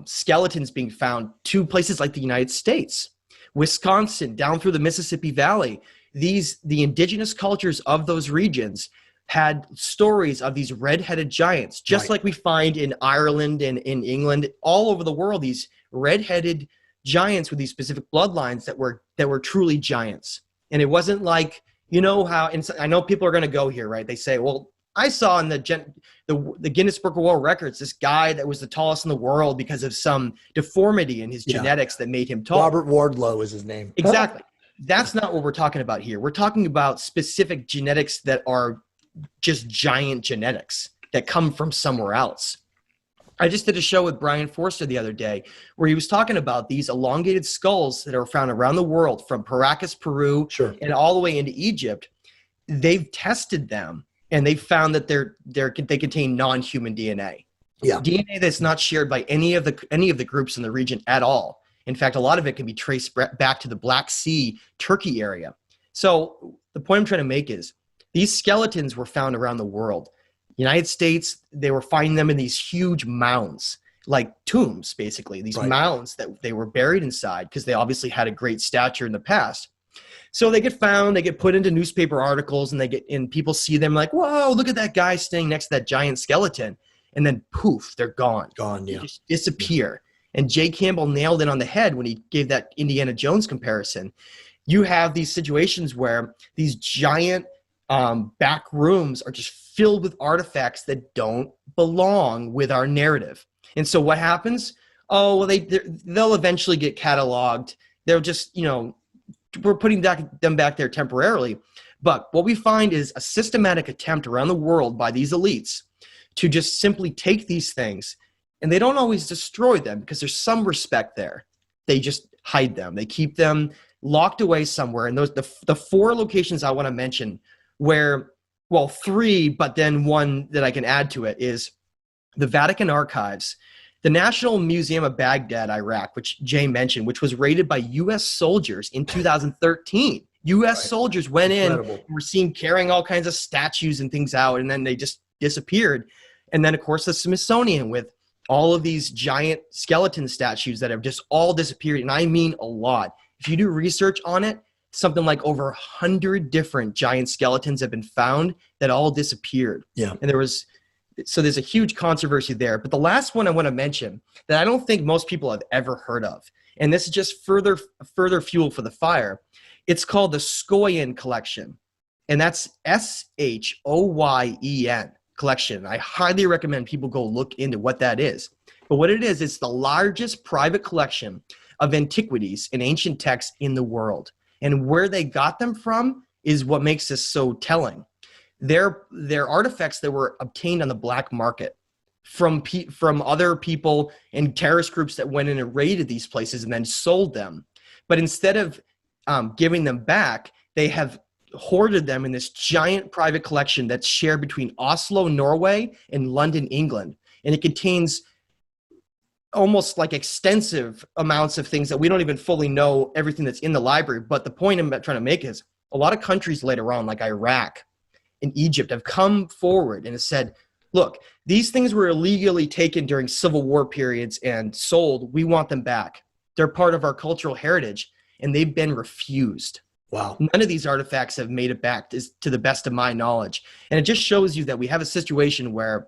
skeletons being found to places like the United States, Wisconsin, down through the Mississippi Valley. The indigenous cultures of those regions had stories of these red-headed giants, just like we find in Ireland and in England, all over the world, these red-headed giants with these specific bloodlines that were truly giants. And it wasn't like, how, and I know people are going to go here, right? They say, well, I saw in the Guinness Book of World Records, this guy that was the tallest in the world because of some deformity in his genetics that made him tall. Robert Wardlow is his name. Exactly. That's not what we're talking about here. We're talking about specific genetics that are just giant genetics that come from somewhere else. I just did a show with Brian Forster the other day where he was talking about these elongated skulls that are found around the world, from Paracas, Peru, and all the way into Egypt. They've tested them, and they found that they contain non-human DNA. Yeah. DNA that's not shared by any of the groups in the region at all. In fact, a lot of it can be traced back to the Black Sea, Turkey area. So the point I'm trying to make is these skeletons were found around the world. United States, they were finding them in these huge mounds, like tombs, basically, these mounds that they were buried inside because they obviously had a great stature in the past. So they get found, they get put into newspaper articles, and people see them like, whoa, look at that guy standing next to that giant skeleton. and then poof, they're gone. Gone, yeah. They just disappear. And Jay Campbell nailed it on the head when he gave that Indiana Jones comparison. You have these situations where these giant back rooms are just filled with artifacts that don't belong with our narrative. And so what happens? Oh, well, they'll eventually get cataloged. They'll just, we're putting them back there temporarily. But what we find is a systematic attempt around the world by these elites to just simply take these things, and they don't always destroy them because there's some respect there. They just hide them. They keep them locked away somewhere. And the 4 locations I want to mention where, well, 3, but then one that I can add to it is the Vatican Archives, the National Museum of Baghdad, Iraq, which Jay mentioned, which was raided by U.S. soldiers in 2013. U.S. soldiers went in and were seen carrying all kinds of statues and things out, and then they just disappeared. And then, of course, the Smithsonian with all of these giant skeleton statues that have just all disappeared, and I mean a lot. If you do research on it, something like over 100 different giant skeletons have been found that all disappeared. Yeah. And there's a huge controversy there. But the last one I want to mention that I don't think most people have ever heard of, and this is just further fuel for the fire. It's called the Schoyen Collection, and that's Shoyen collection. I highly recommend people go look into what that is. But what it is, it's the largest private collection of antiquities and ancient texts in the world. And where they got them from is what makes this so telling. They're artifacts that were obtained on the black market from other people and terrorist groups that went in and raided these places and then sold them. But instead of giving them back, they have hoarded them in this giant private collection that's shared between Oslo, Norway, and London, England. And it contains almost like extensive amounts of things that we don't even fully know everything that's in the library. But the point I'm trying to make is a lot of countries later on, like Iraq and Egypt, have come forward and have said, look, these things were illegally taken during civil war periods and sold. We want them back. They're part of our cultural heritage, and they've been refused. Wow. None of these artifacts have made it back, to the best of my knowledge. And it just shows you that we have a situation where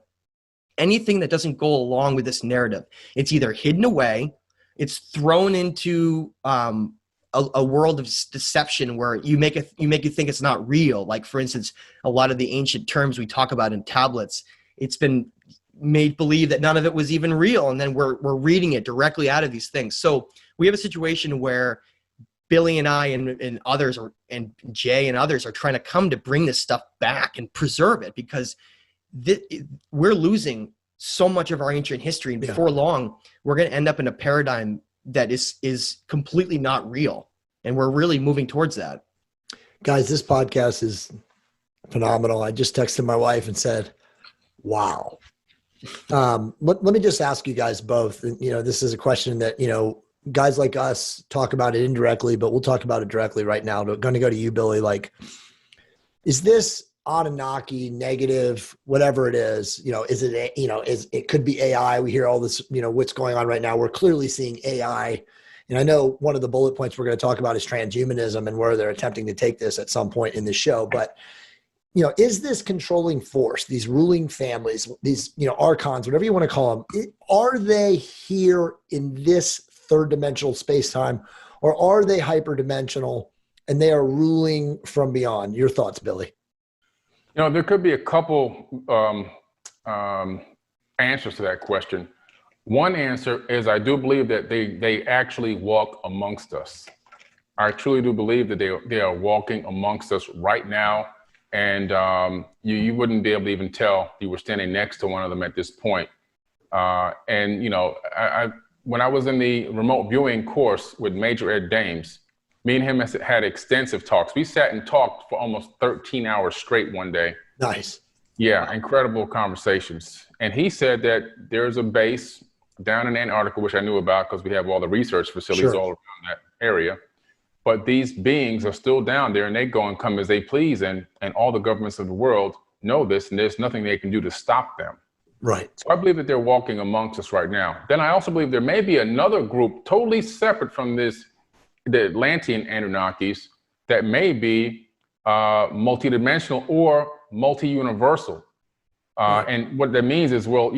anything that doesn't go along with this narrative, it's either hidden away, it's thrown into a world of deception where you make you think it's not real. Like, for instance, a lot of the ancient terms we talk about in tablets, it's been made believe that none of it was even real, and then we're reading it directly out of these things. So we have a situation where Billy and I and others, and Jay and others, are trying to come to bring this stuff back and preserve it, because we're losing so much of our ancient history, and before long, we're going to end up in a paradigm that is completely not real, and we're really moving towards that. Guys, this podcast is phenomenal. I just texted my wife and said, wow. Let me just ask you guys both, this is a question that, guys like us talk about it indirectly, but we'll talk about it directly right now. I'm going to go to you, Billy. Like, is this Anunnaki, negative, whatever it is, is it, it could be AI. We hear all this, what's going on right now. We're clearly seeing AI. And I know one of the bullet points we're going to talk about is transhumanism and where they're attempting to take this at some point in the show. But, is this controlling force, these ruling families, these, archons, whatever you want to call them, are they here in this third dimensional space-time, or are they hyperdimensional and they are ruling from beyond? Your thoughts, Billy? There could be a couple answers to that question. One answer is I do believe that they actually walk amongst us. I truly do believe that they are walking amongst us right now, and you wouldn't be able to even tell you were standing next to one of them at this point. When I was in the remote viewing course with Major Ed Dames, me and him had extensive talks. We sat and talked for almost 13 hours straight one day. Nice. Yeah, incredible conversations. And he said that there's a base down in Antarctica, which I knew about because we have all the research facilities all around that area. But these beings are still down there, and they go and come as they please. And all the governments of the world know this, and there's nothing they can do to stop them. Right. So I believe that they're walking amongst us right now. Then I also believe there may be another group totally separate from the Atlantean Anunnakis that may be multidimensional or multi-universal. And what that means is, well,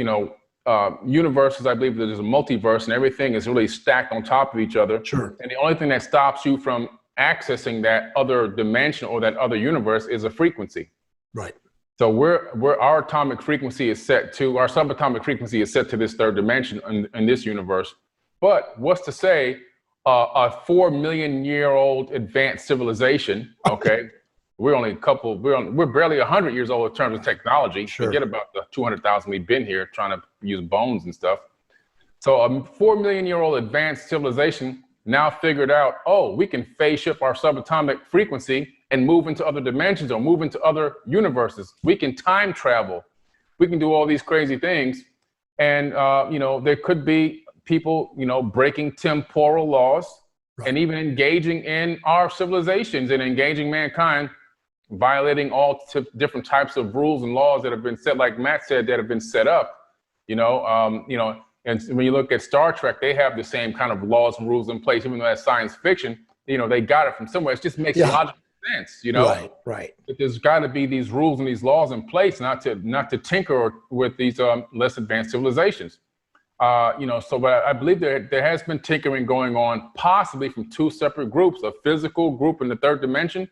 universes, I believe there's a multiverse and everything is really stacked on top of each other. Sure. And the only thing that stops you from accessing that other dimension or that other universe is a frequency. Right. So our atomic frequency is set to, our subatomic frequency is set to this third dimension in this universe. But what's to say a 4 million year old advanced civilization, okay, we're barely 100 years old in terms of technology. Sure. Forget about the 200,000 we've been here trying to use bones and stuff. So a 4 million year old advanced civilization now figured out, oh, we can phase shift our subatomic frequency and move into other dimensions or move into other universes. We can time travel. We can do all these crazy things. And, there could be people, breaking temporal laws, right, and even engaging in our civilizations and engaging mankind, violating all different types of rules and laws that have been set, like Matt said, that have been set up, and when you look at Star Trek, they have the same kind of laws and rules in place, even though that's science fiction, they got it from somewhere. It just makes logical sense, Right. But there's got to be these rules and these laws in place, not to tinker with these less advanced civilizations. But I believe there has been tinkering going on, possibly from two separate groups, a physical group in the third dimension,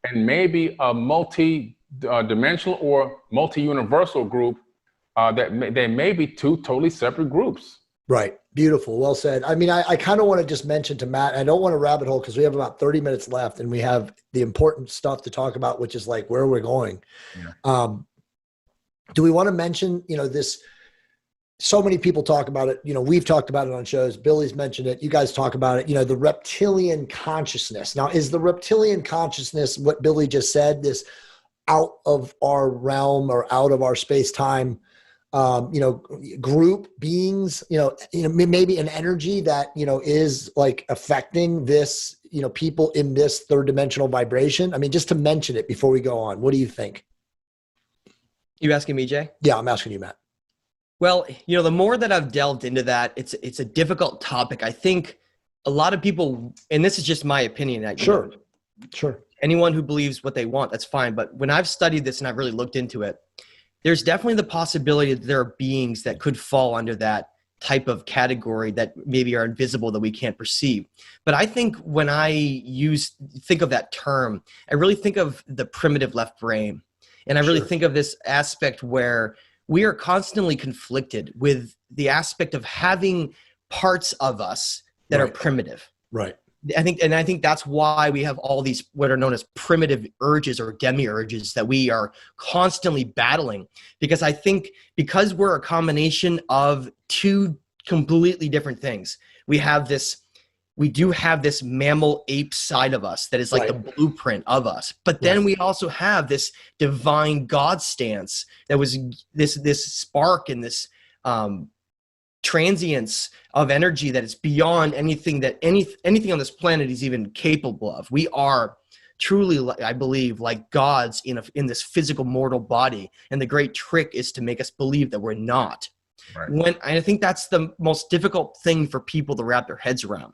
and maybe a multi-dimensional or multi-universal group. They may be two totally separate groups. Right. Beautiful. Well said. I mean, I kind of want to just mention to Matt, I don't want to rabbit hole because we have about 30 minutes left and we have the important stuff to talk about, which is like where we're going. Yeah. Do we want to mention, this, so many people talk about it, we've talked about it on shows, Billy's mentioned it, you guys talk about it, the reptilian consciousness. Now, is the reptilian consciousness what Billy just said, this out of our realm or out of our space-time, group beings, maybe an energy that, is like affecting this, people in this third dimensional vibration? I mean, just to mention it before we go on, what do you think? You asking me, Jay? Yeah, I'm asking you, Matt. Well, the more that I've delved into that, it's a difficult topic. I think a lot of people, and this is just my opinion. Sure. Anyone who believes what they want, that's fine. But when I've studied this and I've really looked into it, there's definitely the possibility that there are beings that could fall under that type of category that maybe are invisible that we can't perceive. But I think when I think of that term, I really think of the primitive left brain. And I really think of this aspect where we are constantly conflicted with the aspect of having parts of us that are primitive. Right. I think that's why we have all these what are known as primitive urges or demiurges that we are constantly battling. Because I think because we're a combination of two completely different things, we do have this mammal ape side of us that is like the blueprint of us. But then we also have this divine God stance that was this spark and this transience of energy that is beyond anything that anything on this planet is even capable of. We are truly, I believe, like gods in this physical mortal body. And the great trick is to make us believe that we're not. Right. I think that's the most difficult thing for people to wrap their heads around,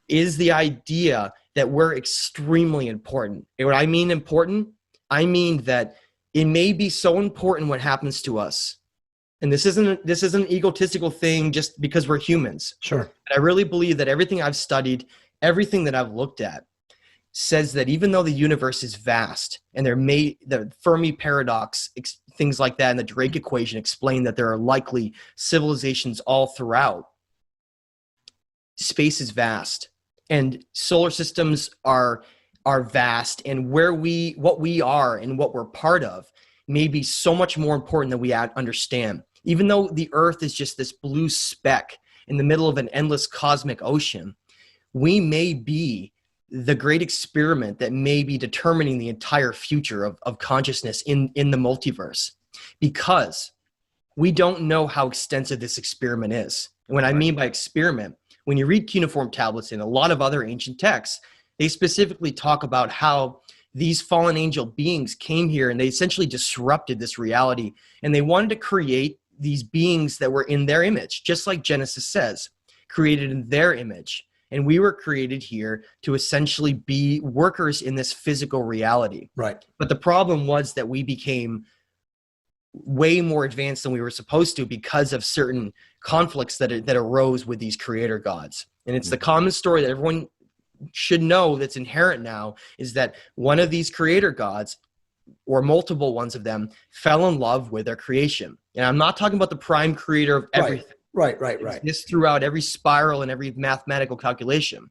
is the idea that we're extremely important. And when I mean important, I mean that it may be so important what happens to us. And this isn't an egotistical thing just because we're humans. Sure. And I really believe that everything I've studied, everything that I've looked at, says that even though the universe is vast, and the Fermi paradox, things like that, and the Drake equation explain that there are likely civilizations all throughout, space is vast. And solar systems are vast, and what we are and what we're part of may be so much more important than we understand. Even though the Earth is just this blue speck in the middle of an endless cosmic ocean, we may be the great experiment that may be determining the entire future of consciousness in the multiverse, because we don't know how extensive this experiment is. And what I mean by experiment, when you read cuneiform tablets and a lot of other ancient texts, they specifically talk about how these fallen angel beings came here and they essentially disrupted this reality. And they wanted to create these beings that were in their image, just like Genesis says, created in their image. And we were created here to essentially be workers in this physical reality. Right. But the problem was that we became way more advanced than we were supposed to because of certain conflicts that arose with these creator gods. And it's the common story that everyone should know that's inherent now, is that one of these creator gods, or multiple ones of them, fell in love with their creation. And I'm not talking about the prime creator of everything. Right. This throughout every spiral and every mathematical calculation.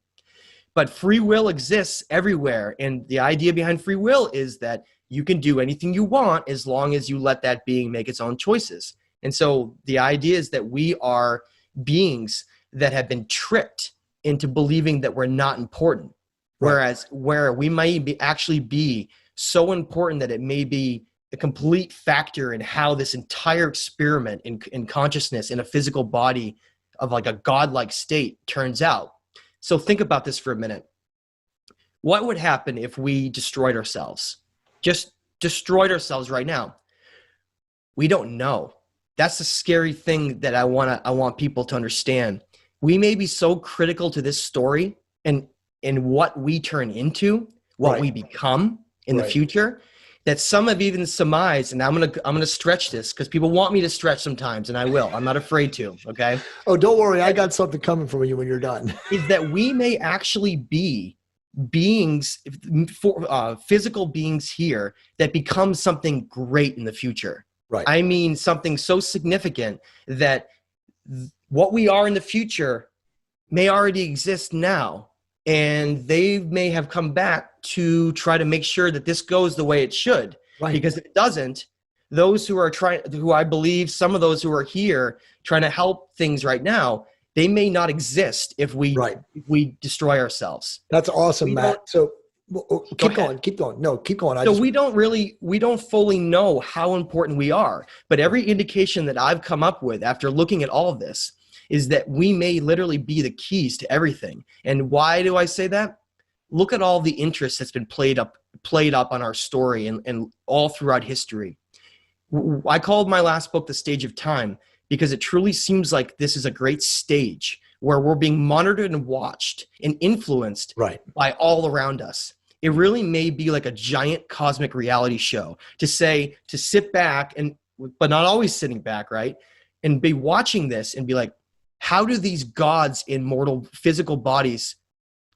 But free will exists everywhere. And the idea behind free will is that you can do anything you want as long as you let that being make its own choices. And so the idea is that we are beings that have been tricked into believing that we're not important. Right. Whereas where we might actually be so important that it may be a complete factor in how this entire experiment in consciousness in a physical body of like a godlike state turns out. So think about this for a minute. What would happen if we destroyed ourselves? Just destroyed ourselves right now? We don't know. That's the scary thing that I want people to understand. We may be so critical to this story and what we turn into, what we become in the future, that some have even surmised, and I'm gonna stretch this because people want me to stretch sometimes, and I will. I'm not afraid to. Okay. Oh, don't worry, I got something coming from you when you're done. Is that we may actually be beings, physical beings here that become something great in the future. Right. I mean, something so significant that what we are in the future may already exist now. And they may have come back to try to make sure that this goes the way it should. Right. Because if it doesn't, those who I believe, some of those who are here trying to help things right now, they may not exist if we destroy ourselves. That's awesome, Matt. So keep going. No, keep going. We don't fully know how important we are. But every indication that I've come up with after looking at all of this is that we may literally be the keys to everything. And why do I say that? Look at all the interest that's been played up on our story and all throughout history. I called my last book The Stage of Time because it truly seems like this is a great stage where we're being monitored and watched and influenced by all around us. It really may be like a giant cosmic reality show to sit back but not always sitting back, right? And be watching this and be like, how do these gods in mortal physical bodies,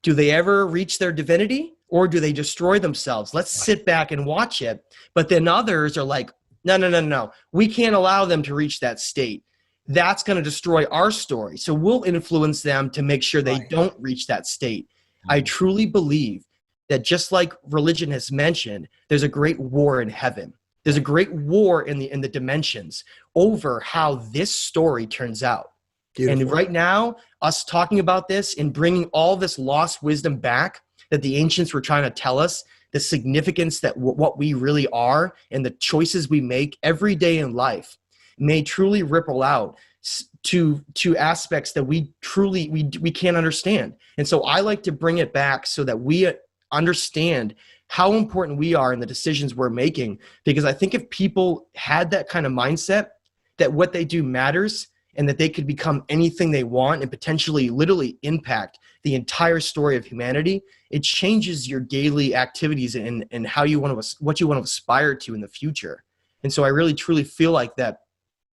do they ever reach their divinity or do they destroy themselves? Let's sit back and watch it. But then others are like, no. We can't allow them to reach that state. That's going to destroy our story. So we'll influence them to make sure they don't reach that state. I truly believe that just like religion has mentioned, there's a great war in heaven. There's a great war in the dimensions over how this story turns out. Beautiful. And right now, us talking about this and bringing all this lost wisdom back that the ancients were trying to tell us, the significance that what we really are and the choices we make every day in life may truly ripple out to aspects that we can't understand. And so I like to bring it back so that we understand how important we are in the decisions we're making, because I think if people had that kind of mindset that what they do matters, and that they could become anything they want and potentially literally impact the entire story of humanity, it changes your daily activities and how what you want to aspire to in the future. And so I really truly feel like that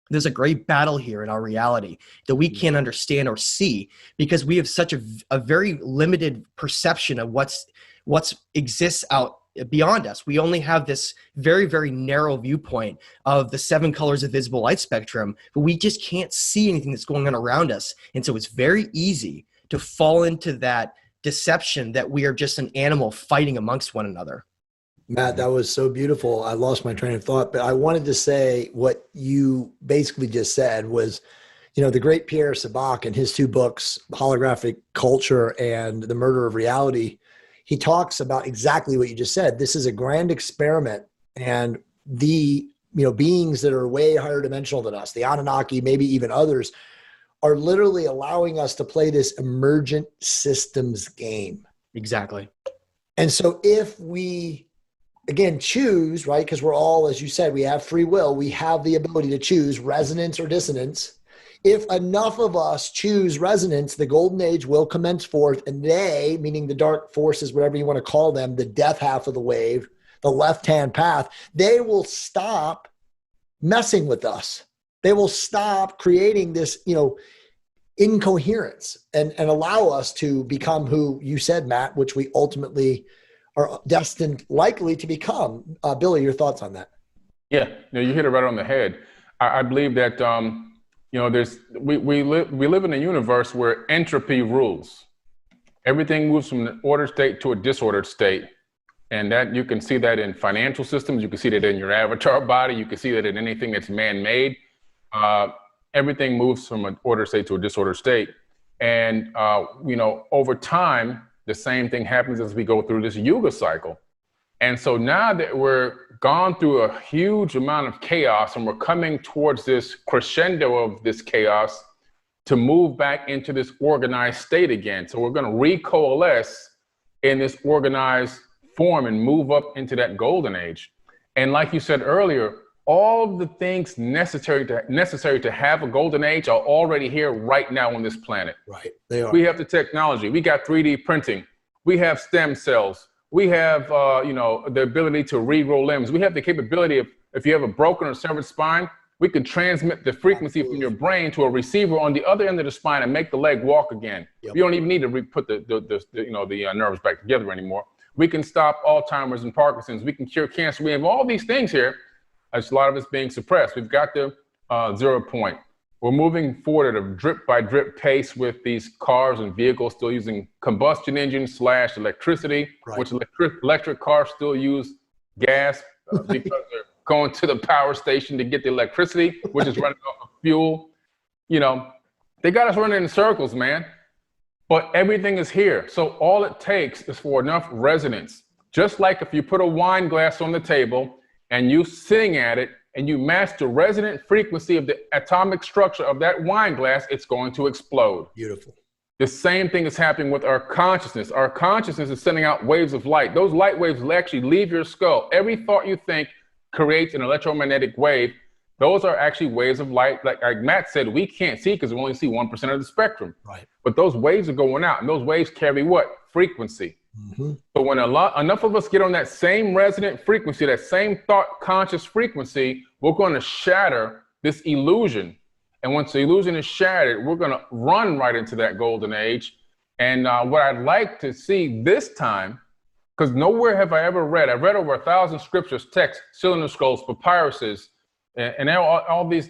there's a great battle here in our reality that we can't understand or see because we have such a very limited perception of what's exists out beyond us. We only have this very, very narrow viewpoint of the 7 colors of visible light spectrum, but we just can't see anything that's going on around us. And so it's very easy to fall into that deception that we are just an animal fighting amongst one another. Matt, that was so beautiful. I lost my train of thought, but I wanted to say what you basically just said was, the great Pierre Sabak in his 2 books, Holographic Culture and The Murder of Reality, he talks about exactly what you just said. This is a grand experiment, and the beings that are way higher dimensional than us, the Anunnaki, maybe even others, are literally allowing us to play this emergent systems game. Exactly. And so if we, again, choose, right, because we're all, as you said, we have free will, we have the ability to choose resonance or dissonance. If enough of us choose resonance, the golden age will commence forth, and they, meaning the dark forces, whatever you want to call them, the death half of the wave, the left-hand path, they will stop messing with us. They will stop creating this, incoherence and allow us to become who you said, Matt, which we ultimately are destined likely to become. Billy, your thoughts on that? Yeah, you hit it right on the head. I believe that we live in a universe where entropy rules. Everything moves from an ordered state to a disordered state. And that you can see that in financial systems, you can see that in your avatar body, you can see that in anything that's man-made. Everything moves from an ordered state to a disordered state. And over time, the same thing happens as we go through this yuga cycle. And so now that we're gone through a huge amount of chaos and we're coming towards this crescendo of this chaos to move back into this organized state again. So we're going to recoalesce in this organized form and move up into that golden age. And like you said earlier, all the things necessary to have a golden age are already here right now on this planet. Right, they are. We have the technology. We got 3D printing. We have stem cells. We have, the ability to regrow limbs. We have the capability of, if you have a broken or severed spine, we can transmit the frequency from your brain to a receiver on the other end of the spine and make the leg walk again. Yep. You don't even need to put the nerves back together anymore. We can stop Alzheimer's and Parkinson's. We can cure cancer. We have all these things here. A lot of it's being suppressed. We've got the 0 point. We're moving forward at a drip by drip pace with these cars and vehicles still using combustion engines / electricity, right. Which electric cars still use gas because they're going to the power station to get the electricity, which is running off of fuel. They got us running in circles, man. But everything is here. So all it takes is for enough resonance. Just like if you put a wine glass on the table and you sing at it, and you match the resonant frequency of the atomic structure of that wine glass, it's going to explode. Beautiful. The same thing is happening with our consciousness. Our consciousness is sending out waves of light. Those light waves will actually leave your skull. Every thought you think creates an electromagnetic wave. Those are actually waves of light. Like Matt said, we can't see because we only see 1% of the spectrum. Right. But those waves are going out, and those waves carry what? Frequency. Mm-hmm. But when enough of us get on that same resonant frequency, that same thought conscious frequency, we're going to shatter this illusion. And once the illusion is shattered, we're going to run right into that golden age. And what I'd like to see this time, because nowhere have I ever read, I've read over 1,000 scriptures, texts, cylinder scrolls, papyruses, and all these,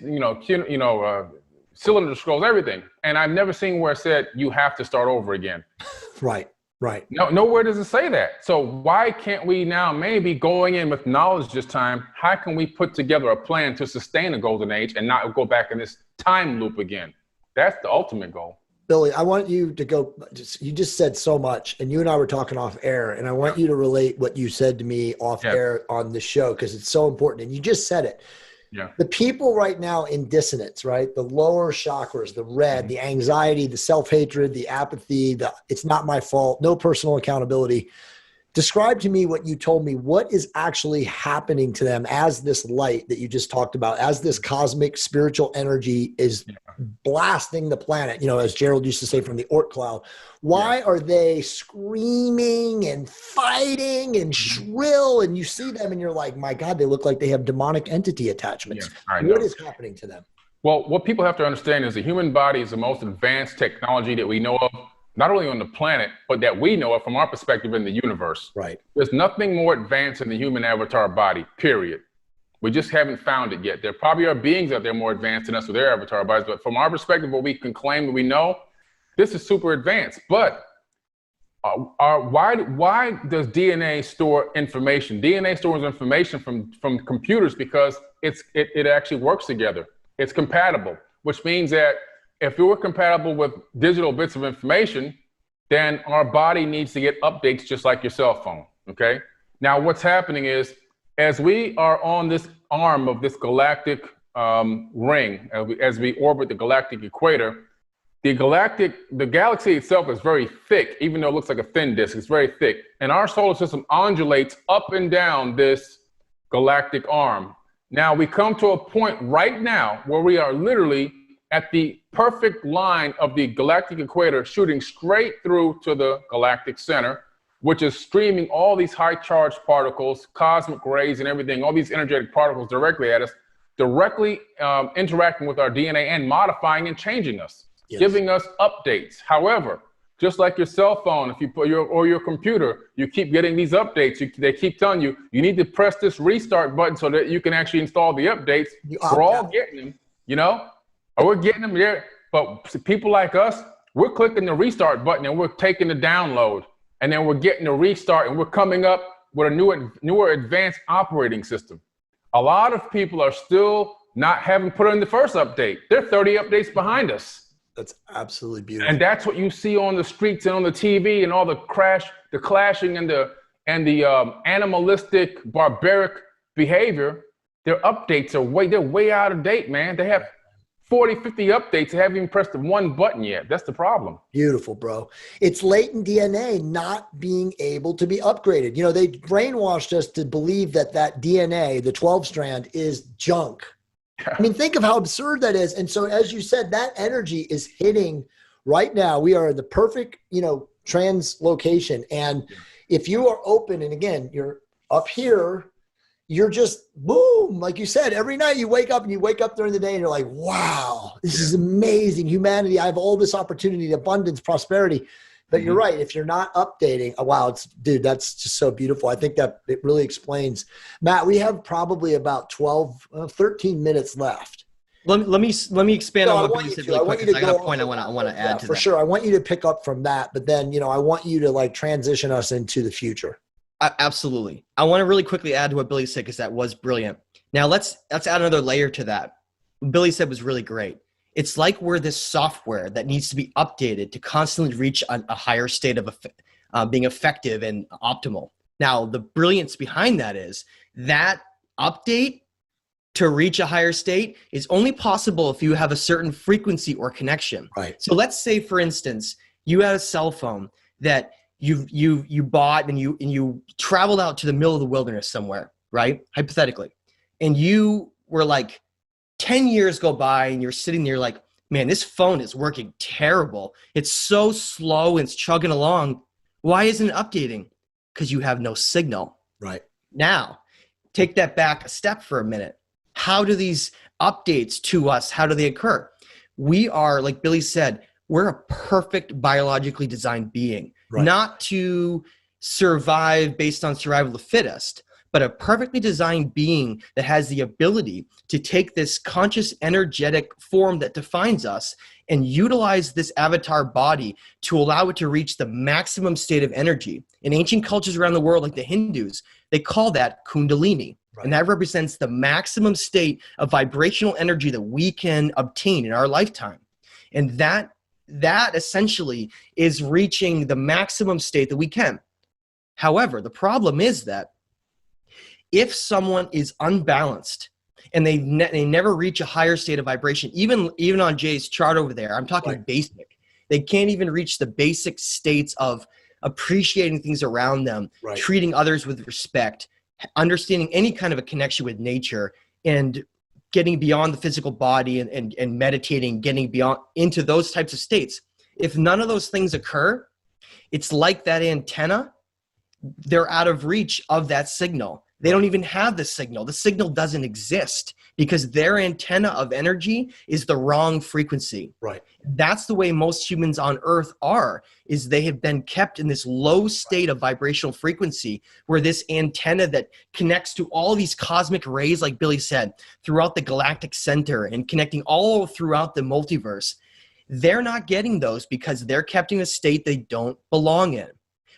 cylinder scrolls, everything. And I've never seen where it said you have to start over again. Right. Right. No, nowhere does it say that. So why can't we now, maybe going in with knowledge this time, how can we put together a plan to sustain a golden age and not go back in this time loop again? That's the ultimate goal. Billy, I want you to go, you just said so much, and you and I were talking off air, and I want you to relate what you said to me off air on the show, because it's so important. And you just said it. Yeah. The people right now in dissonance, right? The lower chakras, the red, the anxiety, the self-hatred, the apathy, it's not my fault, no personal accountability. Describe to me what you told me. What is actually happening to them as this light that you just talked about, as this cosmic spiritual energy is blasting the planet, as Gerald used to say, from the Oort cloud? Why are they screaming and fighting and shrill? And you see them and you're like, my God, they look like they have demonic entity attachments. What is happening to them? Well, what people have to understand is the human body is the most advanced technology that we know of, not only on the planet, but that we know of from our perspective in the universe. Right. There's nothing more advanced than the human avatar body, period. We just haven't found it yet. There probably are beings out there more advanced than us with their avatar bodies, but from our perspective, what we can claim that we know, this is super advanced. But why does DNA store information? DNA stores information from computers because it actually works together. It's compatible, which means that if we're compatible with digital bits of information, then our body needs to get updates just like your cell phone, okay? Now, what's happening is, as we are on this arm of this galactic ring, as we orbit the galactic equator, the galaxy itself is very thick, even though it looks like a thin disk, it's very thick. And our solar system undulates up and down this galactic arm. Now, we come to a point right now where we are literally at the perfect line of the galactic equator, shooting straight through to the galactic center, which is streaming all these high charged particles, cosmic rays and everything, all these energetic particles directly at us directly interacting with our DNA and modifying and changing us, Yes. giving us updates. However, just like your cell phone, if you put your computer, you keep getting these updates. They keep telling you, you need to press this restart button so that you can actually install the updates. We're all getting them, you know, or we're getting them there. But people like us, we're clicking the restart button and we're taking the download, and then we're getting the restart, and we're coming up with a newer advanced operating system. A lot of people are still haven't put in the first update. They're 30 updates behind us. That's absolutely beautiful. And that's what you see on the streets and on the TV and all the clashing and the animalistic, barbaric behavior. Their updates they're way out of date, man. They have 40, 50 updates. They haven't even pressed the one button yet. That's the problem. Beautiful, bro. It's latent DNA not being able to be upgraded. You know, they brainwashed us to believe that DNA, the 12 strand, is junk. I mean, think of how absurd that is. And so, as you said, that energy is hitting right now. We are in the perfect, translocation. And if you are open, and again, you're up here, you're just boom. Like you said, every night you wake up during the day and you're like, wow, this is amazing. Humanity. I have all this opportunity, abundance, prosperity. But you're right. If you're not updating, wow, dude, that's just so beautiful. I think that it really explains. Matt, we have probably about 13 minutes left. Let me expand on what you said really quick, because I got a point I want to add to for that. Sure. I want you to pick up from that, but then, I want you to transition us into the future. Absolutely. I want to really quickly add to what Billy said, because that was brilliant. Now let's add another layer to that. What Billy said was really great. It's like we're this software that needs to be updated to constantly reach a higher state of being effective and optimal. Now, the brilliance behind that is that update to reach a higher state is only possible if you have a certain frequency or connection. Right. So let's say, for instance, you had a cell phone that you bought and you traveled out to the middle of the wilderness somewhere, right? Hypothetically. And you were like, 10 years go by and you're sitting there like, man, this phone is working terrible. It's so slow and it's chugging along. Why isn't it updating? Because you have no signal. Right. Now, take that back a step for a minute. How do these updates to us, how do they occur? We are, like Billy said, we're a perfect biologically designed being, not to survive based on survival of the fittest, but a perfectly designed being that has the ability to take this conscious energetic form that defines us and utilize this avatar body to allow it to reach the maximum state of energy. In ancient cultures around the world, like the Hindus, they call that Kundalini. Right. And that represents the maximum state of vibrational energy that we can obtain in our lifetime. And that essentially is reaching the maximum state that we can. However, the problem is that if someone is unbalanced and they never reach a higher state of vibration, even on Jay's chart over there, I'm talking basic. They can't even reach the basic states of appreciating things around them, treating others with respect, understanding any kind of a connection with nature, and getting beyond the physical body and meditating, getting beyond into those types of states. If none of those things occur, it's like that antenna, they're out of reach of that signal. They don't even have the signal. The signal doesn't exist because their antenna of energy is the wrong frequency. Right. That's the way most humans on Earth are, is they have been kept in this low state of vibrational frequency where this antenna that connects to all these cosmic rays, like Billy said, throughout the galactic center and connecting all throughout the multiverse, they're not getting those because they're kept in a state they don't belong in.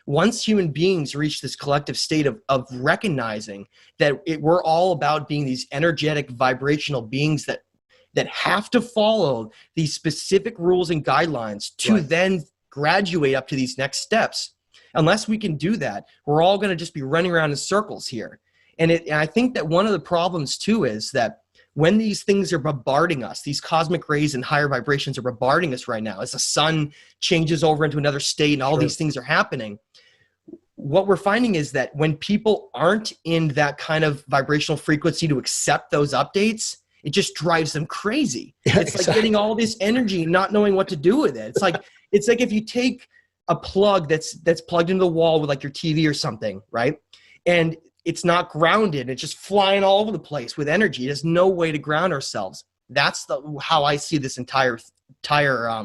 Once human beings reach this collective state of recognizing that we're all about being these energetic vibrational beings that have to follow these specific rules and guidelines to then graduate up to these next steps. Unless we can do that, we're all going to just be running around in circles here. And I think that one of the problems too is that when these things are bombarding us, these cosmic rays and higher vibrations are bombarding us right now, as the sun changes over into another state and all these things are happening, what we're finding is that when people aren't in that kind of vibrational frequency to accept those updates, it just drives them crazy. It's like getting all this energy, not knowing what to do with it. It's like if you take a plug that's plugged into the wall with like your TV or something, right? And it's not grounded. It's just flying all over the place with energy. There's no way to ground ourselves. That's how I see this entire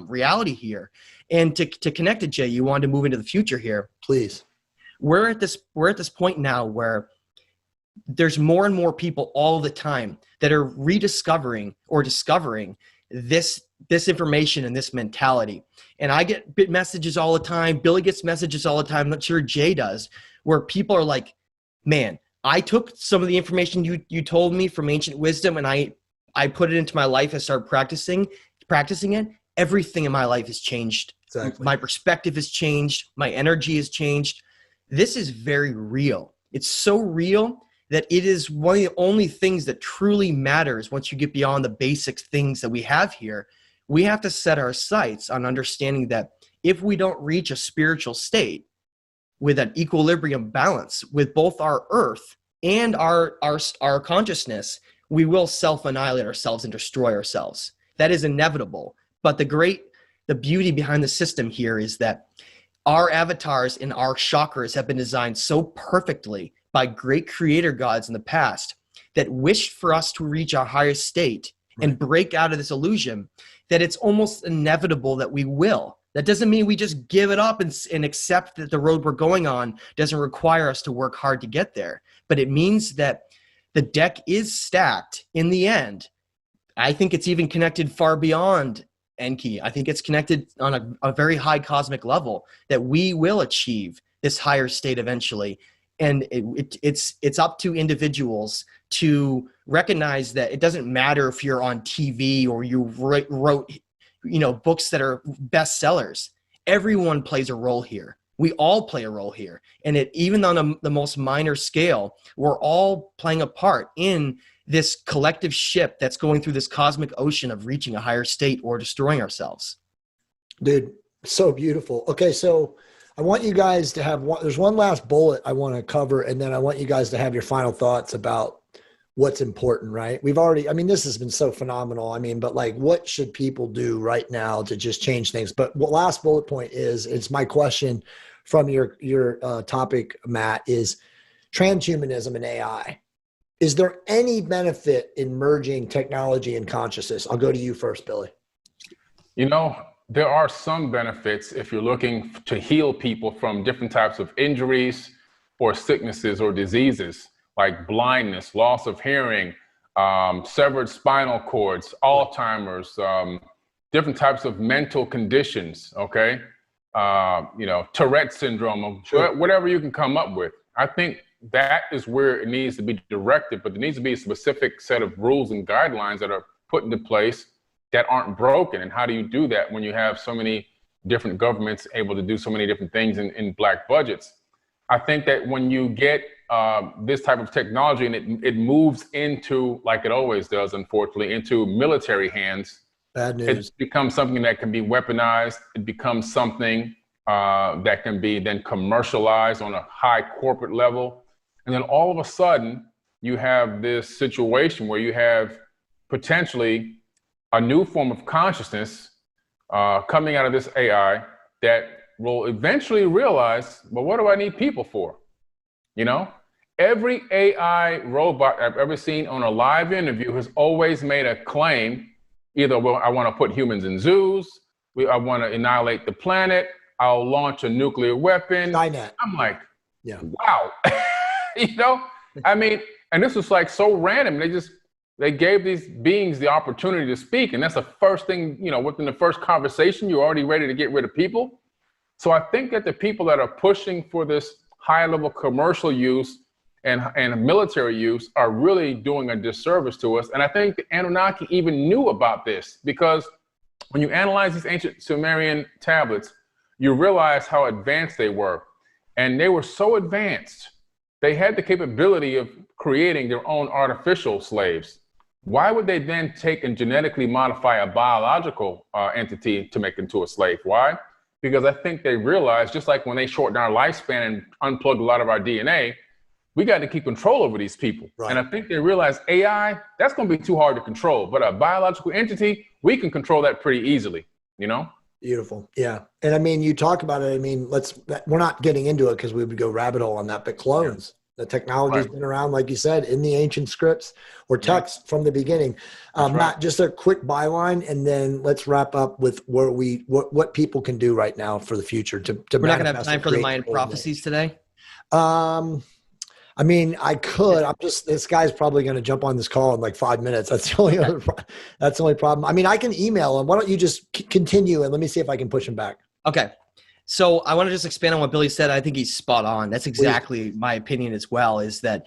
reality here. And to connect it, Jay, you wanted to move into the future here. Please. We're at this point now where there's more and more people all the time that are rediscovering or discovering this information and this mentality. And I get messages all the time. Billy gets messages all the time. I'm not sure Jay does, where people are like, man, I took some of the information you told me from ancient wisdom and I put it into my life and started practicing it. Everything in my life has changed. Exactly. My perspective has changed. My energy has changed. This is very real. It's so real that it is one of the only things that truly matters once you get beyond the basic things that we have here. We have to set our sights on understanding that if we don't reach a spiritual state with an equilibrium balance with both our earth and our consciousness, we will self-annihilate ourselves and destroy ourselves. That is inevitable. But the beauty behind the system here is that our avatars and our chakras have been designed so perfectly by great creator gods in the past that wished for us to reach our highest state and break out of this illusion, that it's almost inevitable that we will. That doesn't mean we just give it up and accept that the road we're going on doesn't require us to work hard to get there. But it means that the deck is stacked in the end. I think it's even connected far beyond Enki. I think it's connected on a very high cosmic level that we will achieve this higher state eventually. And it's up to individuals to recognize that it doesn't matter if you're on TV or you wrote books that are bestsellers. Everyone plays a role here. We all play a role here. And even on the most minor scale, we're all playing a part in this collective ship that's going through this cosmic ocean of reaching a higher state or destroying ourselves. Dude, so beautiful. Okay, so I want you guys to have there's one last bullet I want to cover, and then I want you guys to have your final thoughts about what's important, right? This has been so phenomenal. But like, what should people do right now to just change things? But what last bullet point is, it's my question from your topic, Matt, is transhumanism and AI. Is there any benefit in merging technology and consciousness? I'll go to you first, Billy. There are some benefits if you're looking to heal people from different types of injuries or sicknesses or diseases, like blindness, loss of hearing, severed spinal cords, Alzheimer's, different types of mental conditions, okay? Tourette syndrome, whatever you can come up with. I think that is where it needs to be directed, but there needs to be a specific set of rules and guidelines that are put into place that aren't broken. And how do you do that when you have so many different governments able to do so many different things in black budgets? I think that when you get this type of technology and it moves into, like it always does, unfortunately, into military hands, bad news. It becomes something that can be weaponized. It becomes something that can be then commercialized on a high corporate level. And then all of a sudden, you have this situation where you have potentially a new form of consciousness coming out of this AI that will eventually realize, well, what do I need people for? Every AI robot I've ever seen on a live interview has always made a claim, either, well, I want to put humans in zoos, I want to annihilate the planet, I'll launch a nuclear weapon. Skynet. I'm like, yeah, wow. And this was like so random. They gave these beings the opportunity to speak. And that's the first thing, within the first conversation, you're already ready to get rid of people. So I think that the people that are pushing for this high level commercial use and military use are really doing a disservice to us. And I think the Anunnaki even knew about this, because when you analyze these ancient Sumerian tablets, you realize how advanced they were. And they were so advanced, they had the capability of creating their own artificial slaves. Why would they then take and genetically modify a biological entity to make into a slave? Why? Because I think they realized, just like when they shortened our lifespan and unplugged a lot of our DNA, we got to keep control over these people. Right. And I think they realized AI, that's going to be too hard to control. But a biological entity, we can control that pretty easily, Beautiful. Yeah. And you talk about it. We're not getting into it because we would go rabbit hole on that, but clones. The technology has been around, like you said, in the ancient scripts or texts from the beginning. Matt, just a quick byline, and then let's wrap up with what people can do right now for the future to We're not going to have time for the Mayan prophecies today. I mean, I could. This guy's probably going to jump on this call in like 5 minutes. That's the only problem. I mean, I can email him. Why don't you just continue and let me see if I can push him back. Okay. So I want to just expand on what Billy said. I think he's spot on. That's exactly my opinion as well, is that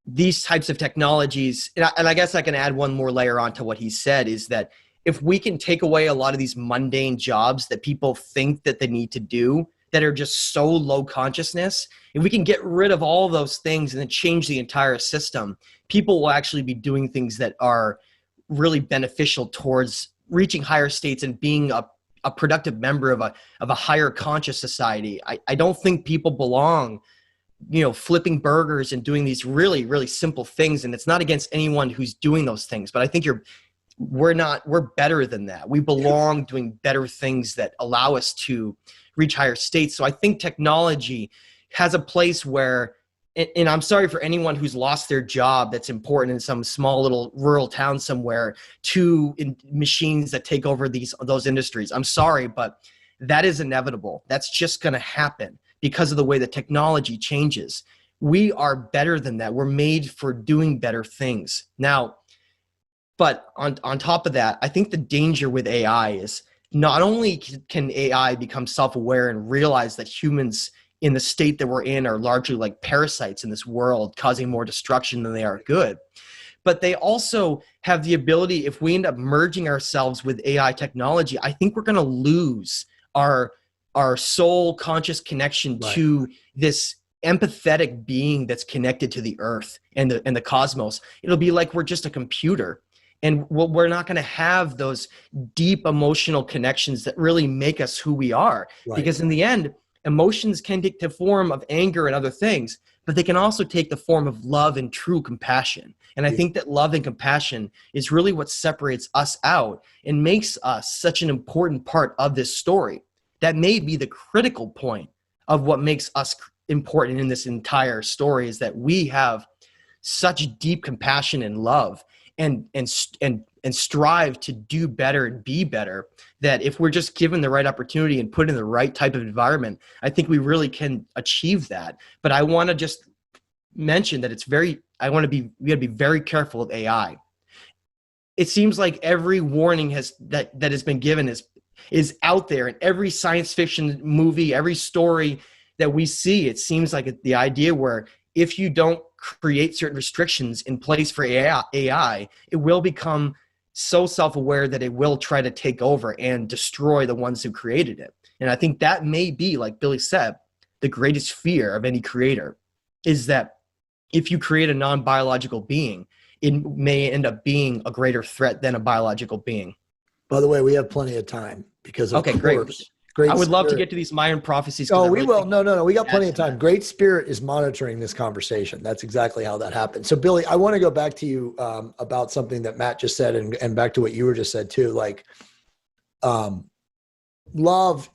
these types of technologies, and I guess I can add one more layer on to what he said, is that if we can take away a lot of these mundane jobs that people think that they need to do that are just so low consciousness, if we can get rid of all those things and then change the entire system, people will actually be doing things that are really beneficial towards reaching higher states and being a productive member of a higher conscious society. I don't think people belong, flipping burgers and doing these really, really simple things. And it's not against anyone who's doing those things, but I think we're better than that. We belong doing better things that allow us to reach higher states. So I think technology has a place where, and I'm sorry for anyone who's lost their job that's important in some small little rural town somewhere to machines that take over those industries. I'm sorry, but that is inevitable. That's just going to happen because of the way the technology changes. We are better than that. We're made for doing better things. Now, but on top of that, I think the danger with AI is not only can AI become self-aware and realize that humans in the state that we're in are largely like parasites in this world, causing more destruction than they are good. But they also have the ability, if we end up merging ourselves with AI technology, I think we're going to lose our soul conscious connection to this empathetic being that's connected to the earth and the cosmos. It'll be like we're just a computer. And we're not going to have those deep emotional connections that really make us who we are. Right. Because in the end, emotions can take the form of anger and other things, but they can also take the form of love and true compassion. And I think that love and compassion is really what separates us out and makes us such an important part of this story. That may be the critical point of what makes us important in this entire story, is that we have such deep compassion and love and strive to do better and be better, that if we're just given the right opportunity and put in the right type of environment, I think we really can achieve that. But I want to just mention that we got to be very careful of AI. It seems like every warning that has been given is out there, in every science fiction movie, every story that we see. It seems like the idea where if you don't create certain restrictions in place for AI, it will become so self-aware that it will try to take over and destroy the ones who created it. And I think that may be, like Billy said, the greatest fear of any creator, is that if you create a non-biological being, it may end up being a greater threat than a biological being. By the way, we have plenty of time because of course. Great I would love to get to these Mayan prophecies. Oh, we will. No. We got plenty of time. Great Spirit is monitoring this conversation. That's exactly how that happened. So, Billy, I want to go back to you about something that Matt just said, and back to what you were just said too. Like, love.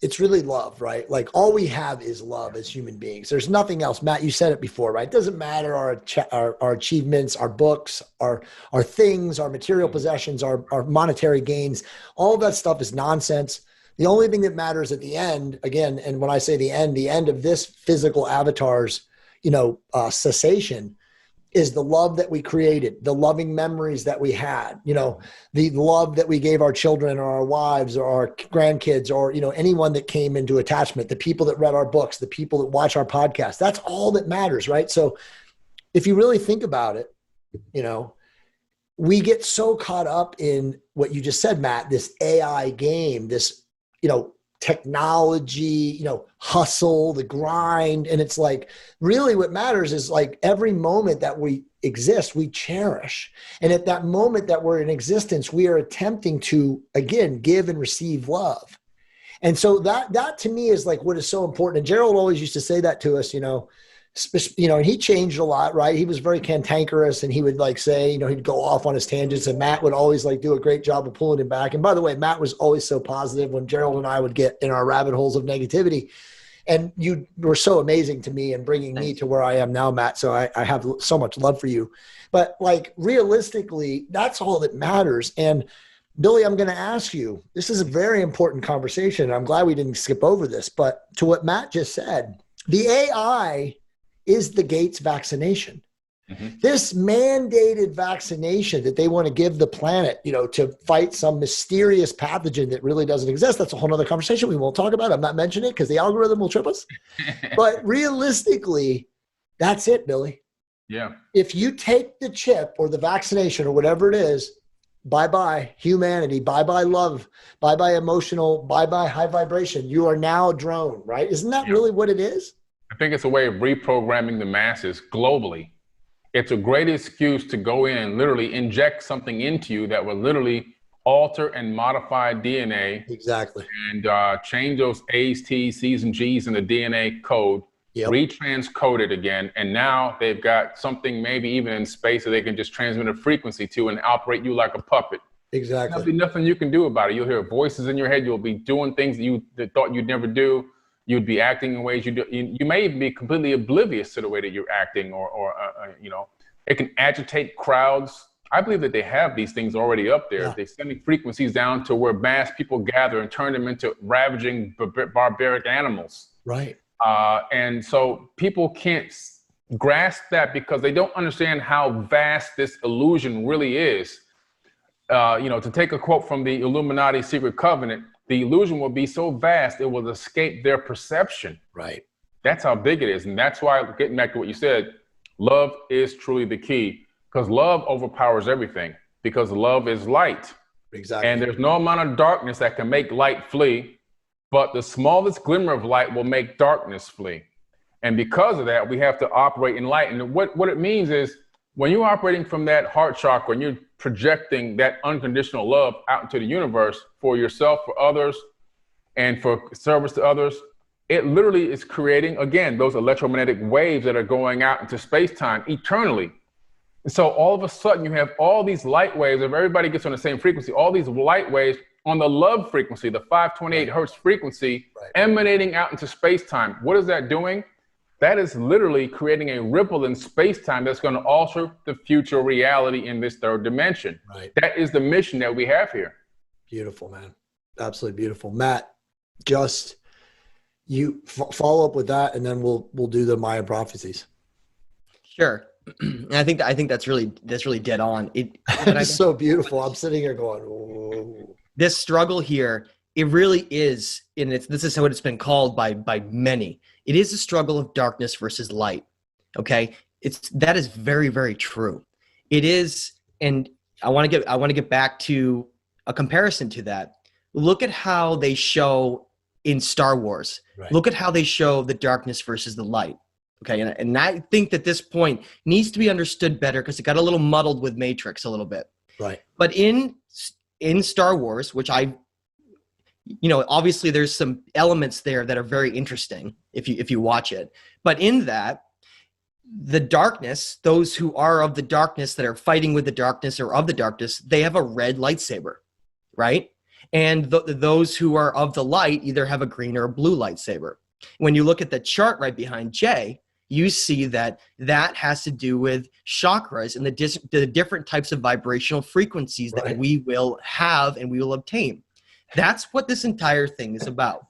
It's really love, right? Like, all we have is love as human beings. There's nothing else. Matt, you said it before, right? It doesn't matter our achievements, our books, our things, our material possessions, our monetary gains. All of that stuff is nonsense. The only thing that matters at the end, again, and when I say the end of this physical avatar's, cessation, is the love that we created, the loving memories that we had, the love that we gave our children or our wives or our grandkids or, anyone that came into attachment, the people that read our books, the people that watch our podcast. That's all that matters, right? So if you really think about it, we get so caught up in what you just said, Matt, this AI game, this, technology, hustle, the grind. And it's like, really what matters is like every moment that we exist, we cherish. And at that moment that we're in existence, we are attempting to, again, give and receive love. And so that to me is like what is so important. And Gerald always used to say that to us, and he changed a lot, right? He was very cantankerous, and he would like say, he'd go off on his tangents, and Matt would always like do a great job of pulling him back. And by the way, Matt was always so positive when Gerald and I would get in our rabbit holes of negativity. And you were so amazing to me and bringing me to where I am now, Matt. So I have so much love for you. But like realistically, that's all that matters. And Billy, I'm going to ask you, this is a very important conversation. I'm glad we didn't skip over this, but to what Matt just said, the AI is the Gates vaccination. Mm-hmm. This mandated vaccination that they want to give the planet, you know, to fight some mysterious pathogen that really doesn't exist. That's a whole nother conversation we won't talk about. I'm not mentioning it because the algorithm will trip us. But realistically, that's it, Billy. Yeah. If you take the chip or the vaccination or whatever it is, bye-bye humanity, bye-bye love, bye-bye emotional, bye-bye high vibration. You are now a drone, right? Isn't that really what it is? I think it's a way of reprogramming the masses globally. It's a great excuse to go in and literally inject something into you that will literally alter and modify DNA. Exactly. And change those A's, T's, C's, and G's in the DNA code, retranscode it again. And now they've got something maybe even in space that they can just transmit a frequency to and operate you like a puppet. Exactly. There'll be nothing you can do about it. You'll hear voices in your head. You'll be doing things that you thought you'd never do. You'd be acting in ways you do. You may even be completely oblivious to the way that you're acting, or you know, it can agitate crowds. I believe that they have these things already up there. Yeah. They're sending frequencies down to where mass people gather and turn them into ravaging barbaric animals. Right. And so people can't grasp that because they don't understand how vast this illusion really is. You know, to take a quote from the Illuminati Secret Covenant, the illusion will be so vast, it will escape their perception. Right. That's how big it is. And that's why, getting back to what you said, love is truly the key, because love overpowers everything, because love is light. Exactly. And there's no amount of darkness that can make light flee, but the smallest glimmer of light will make darkness flee. And because of that, we have to operate in light. And what it means is, when you're operating from that heart chakra and you're projecting that unconditional love out into the universe for yourself, for others, and for service to others, it literally is creating, again, those electromagnetic waves that are going out into space-time eternally. And so all of a sudden you have all these light waves. If everybody gets on the same frequency, all these light waves on the love frequency, the 528 hertz frequency, emanating out into space-time. What is that doing? That is literally creating a ripple in space-time that's going to alter the future reality in this third dimension. Right. That is the mission that we have here. Beautiful, man. Absolutely beautiful. Matt, just you follow up with that, and then we'll do the Mayan prophecies. Sure. And I think that's really dead on. It's so beautiful. I'm sitting here going, whoa. This struggle here, it really is, and this is what it's been called by many. It is a struggle of darkness versus light. Okay, that is very, very true. It is, and I want to get back to a comparison to that. Look at how they show in Star Wars. Right. Look at how they show the darkness versus the light. Okay, and I think that this point needs to be understood better because it got a little muddled with Matrix a little bit. Right. But in Star Wars, which obviously there's some elements there that are very interesting if you watch it. But in that, the darkness, those who are of the darkness that are fighting with the darkness or of the darkness, they have a red lightsaber, right? And those who are of the light either have a green or a blue lightsaber. When you look at the chart right behind Jay, you see that has to do with chakras and the different types of vibrational frequencies that we will have and we will obtain. That's what this entire thing is about.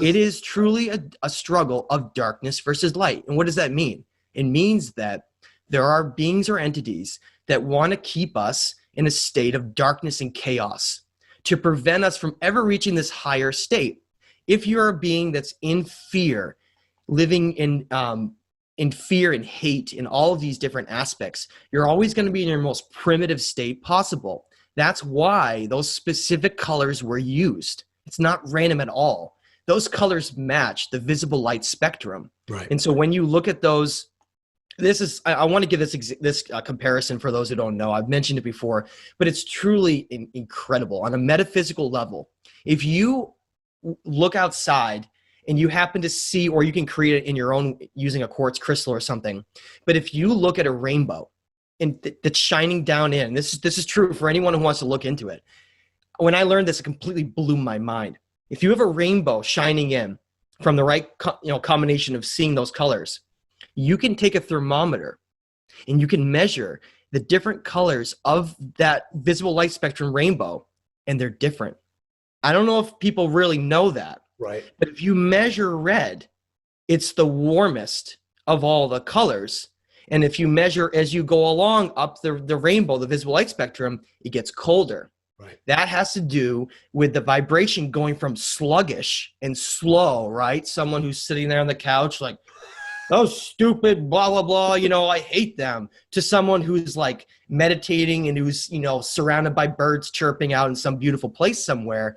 It is truly a struggle of darkness versus light. And what does that mean? It means that there are beings or entities that want to keep us in a state of darkness and chaos to prevent us from ever reaching this higher state. If you're a being that's in fear, living in fear and hate in all of these different aspects, you're always going to be in your most primitive state possible. That's why those specific colors were used. It's not random at all. Those colors match the visible light spectrum. Right. And so when you look at those, I want to give this comparison for those who don't know. I've mentioned it before, but it's truly incredible on a metaphysical level. If you look outside and you happen to see, or you can create it in your own using a quartz crystal or something, but if you look at a rainbow, and that's shining down in. This is true for anyone who wants to look into it. When I learned this, it completely blew my mind. If you have a rainbow shining in, from the right combination of seeing those colors, you can take a thermometer and you can measure the different colors of that visible light spectrum rainbow, and they're different. I don't know if people really know that. Right. But if you measure red, it's the warmest of all the colors. And if you measure as you go along up the rainbow, the visible light spectrum, it gets colder. Right. That has to do with the vibration going from sluggish and slow, right? Someone who's sitting there on the couch like, oh, stupid, blah, blah, blah, I hate them, to someone who's like meditating and who's, surrounded by birds chirping out in some beautiful place somewhere.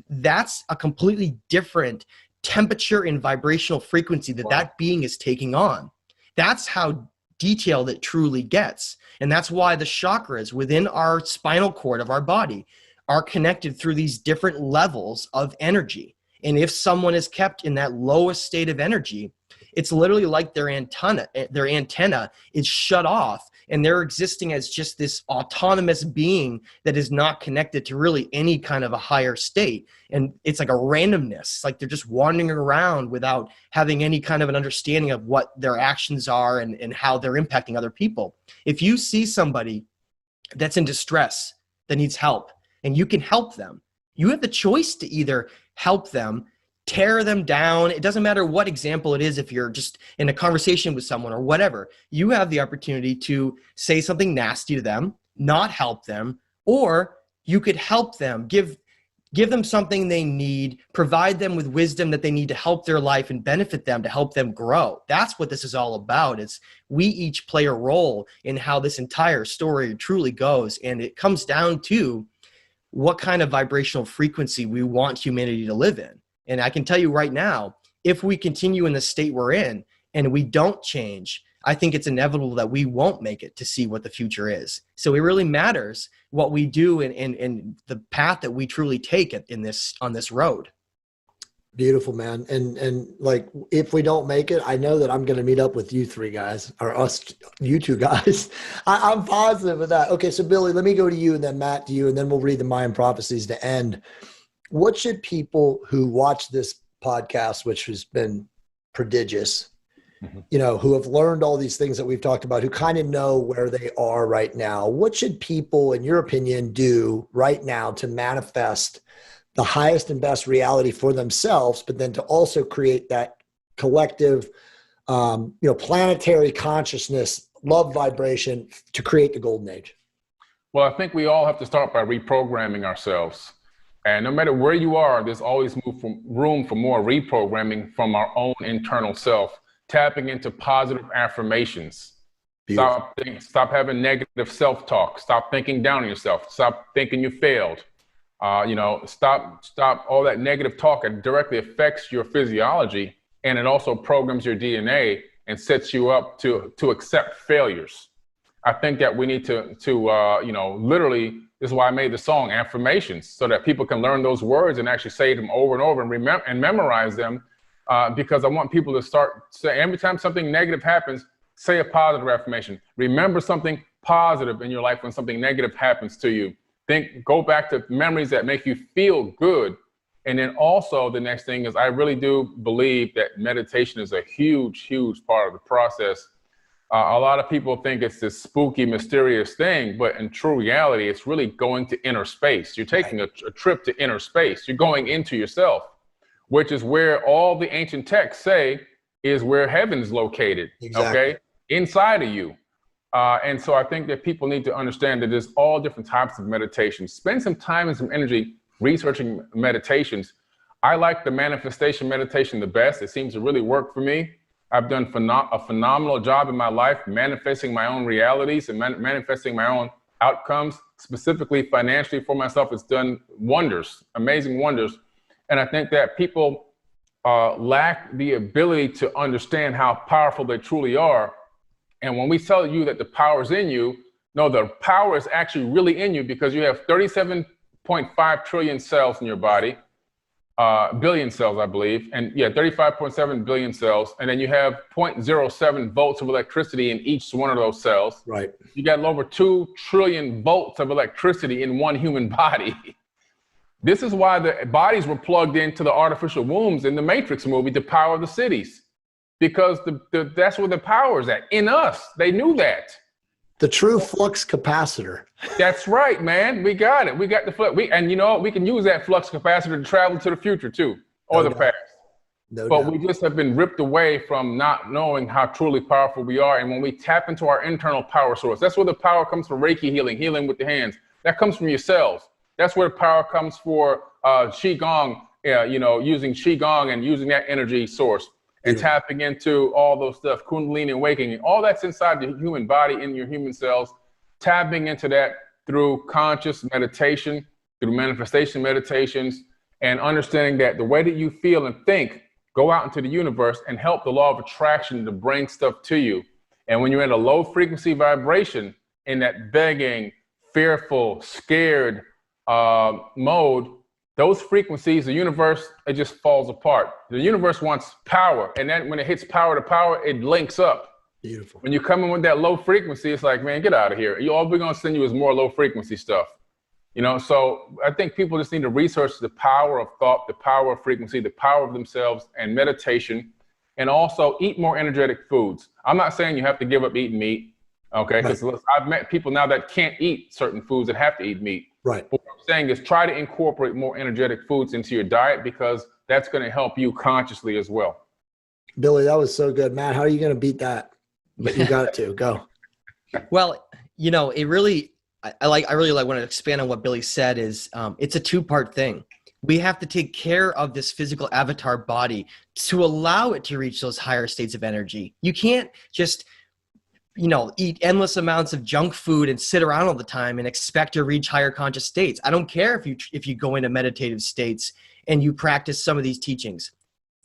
That's a completely different temperature and vibrational frequency that being is taking on. That's how detailed it truly gets. And that's why the chakras within our spinal cord of our body are connected through these different levels of energy. And if someone is kept in that lowest state of energy, it's literally like their antenna is shut off, and they're existing as just this autonomous being that is not connected to really any kind of a higher state. And it's like a randomness, like they're just wandering around without having any kind of an understanding of what their actions are and how they're impacting other people. If you see somebody that's in distress, that needs help, and you can help them, you have the choice to either help them, tear them down. It doesn't matter what example it is. If you're just in a conversation with someone or whatever, you have the opportunity to say something nasty to them, not help them, or you could help them, give them something they need, provide them with wisdom that they need to help their life and benefit them, to help them grow. That's what this is all about. It's we each play a role in how this entire story truly goes. And it comes down to what kind of vibrational frequency we want humanity to live in. And I can tell you right now, if we continue in the state we're in and we don't change, I think it's inevitable that we won't make it to see what the future is. So it really matters what we do and the path that we truly take on this road. Beautiful, man. And like, if we don't make it, I know that I'm going to meet up with you three guys, or you two guys. I'm positive of that. Okay. So Billy, let me go to you, and then Matt to you, and then we'll read the Mayan prophecies to end. What should people who watch this podcast, which has been prodigious, who have learned all these things that we've talked about, who kind of know where they are right now, what should people, in your opinion, do right now to manifest the highest and best reality for themselves, but then to also create that collective, planetary consciousness, love vibration to create the golden age? Well, I think we all have to start by reprogramming ourselves. And no matter where you are, there's always room for more reprogramming from our own internal self, tapping into positive affirmations. Stop having negative self-talk. Stop thinking down on yourself. Stop thinking you failed. Stop all that negative talk. It directly affects your physiology, and it also programs your DNA and sets you up to accept failures. I think that we need to literally, this is why I made the song Affirmations, so that people can learn those words and actually say them over and over and memorize them, because I want people to start saying, every time something negative happens, say a positive affirmation. Remember something positive in your life when something negative happens to you. Go back to memories that make you feel good. And then also the next thing is, I really do believe that meditation is a huge, huge part of the process. A lot of people think it's this spooky, mysterious thing, but in true reality, it's really going to inner space. You're taking a trip to inner space. You're going into yourself, which is where all the ancient texts say is where heaven's located, okay? Inside of you. And so I think that people need to understand that there's all different types of meditation. Spend some time and some energy researching meditations. I like the manifestation meditation the best. It seems to really work for me. I've done a phenomenal job in my life manifesting my own realities and manifesting my own outcomes, specifically financially for myself. It's done wonders, amazing wonders. And I think that people lack the ability to understand how powerful they truly are. And when we tell you that the power is in you, no, the power is actually really in you, because you have 37.5 trillion cells in your body. Billion cells, I believe. And 35.7 billion cells. And then you have 0.07 volts of electricity in each one of those cells. Right. You got over 2 trillion volts of electricity in one human body. This is why the bodies were plugged into the artificial wombs in the Matrix movie, The Power of the Cities, because that's where the power is at, in us. They knew that. The true flux capacitor. That's right, man. We got it. We got the flux. And you know, we can use that flux capacitor to travel to the future too, or the past. No but doubt. We just have been ripped away from not knowing how truly powerful we are. And when we tap into our internal power source, that's where the power comes for Reiki healing, healing with the hands. That comes from your cells. That's where the power comes for Qigong, you know, using Qigong and using that energy source and tapping into all those stuff, Kundalini awakening, all that's inside the human body, in your human cells, tapping into that through conscious meditation, through manifestation meditations, and understanding that the way that you feel and think go out into the universe and help the law of attraction to bring stuff to you. And when you're in a low frequency vibration, in that begging, fearful, scared mode, those frequencies, the universe, it just falls apart. The universe wants power. And then when it hits power to power, it links up. Beautiful. When you come in with that low frequency, it's like, man, get out of here. All we're going to send you is more low frequency stuff. You know, so I think people just need to research the power of thought, the power of frequency, the power of themselves, and meditation, and also eat more energetic foods. I'm not saying you have to give up eating meat, okay? Because I've met people now that can't eat certain foods that have to eat meat. Right. What I'm saying is try to incorporate more energetic foods into your diet, because that's going to help you consciously as well. Billy, that was so good. Matt, how are you going to beat that? But you got to go. Well, you know, it really, I really want to expand on what Billy said is it's a two-part thing. We have to take care of this physical avatar body to allow it to reach those higher states of energy. You can't just, you know, eat endless amounts of junk food and sit around all the time and expect to reach higher conscious states. I don't care if you go into meditative states and you practice some of these teachings.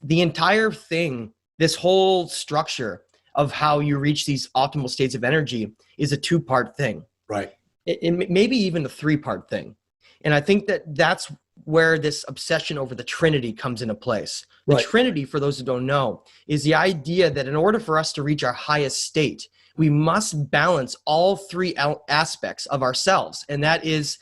The entire thing, this whole structure of how you reach these optimal states of energy is a two-part thing. Right. It maybe even a three-part thing. And I think that's where this obsession over the Trinity comes into place. The Right. Trinity, for those who don't know, is the idea that in order for us to reach our highest state, we must balance all three aspects of ourselves. And that is,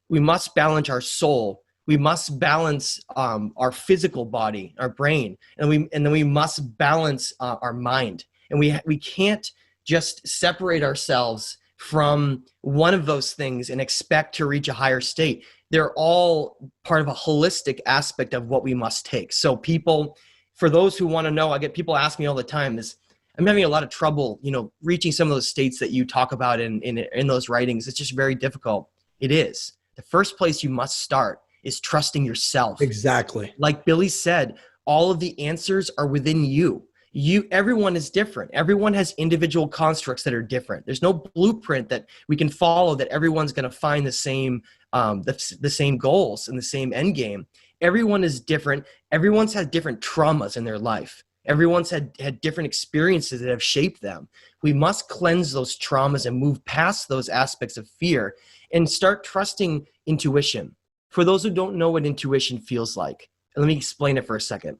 we must balance our soul, we must balance our physical body, our brain, and then we must balance our mind. And we can't just separate ourselves from one of those things and expect to reach a higher state. They're all part of a holistic aspect of what we must take. So people, for those who want to know, I get people ask me all the time is, I'm having a lot of trouble, you know, reaching some of those states that you talk about in those writings. It's just very difficult. It is. The first place you must start is trusting yourself. Exactly. Like Billy said, all of the answers are within you. Everyone is different. Everyone has individual constructs that are different. There's no blueprint that we can follow that everyone's going to find the same goals and the same end game. Everyone is different. Everyone's had different traumas in their life. Everyone's had different experiences that have shaped them. We must cleanse those traumas and move past those aspects of fear and start trusting intuition. For those who don't know what intuition feels like, let me explain it for a second.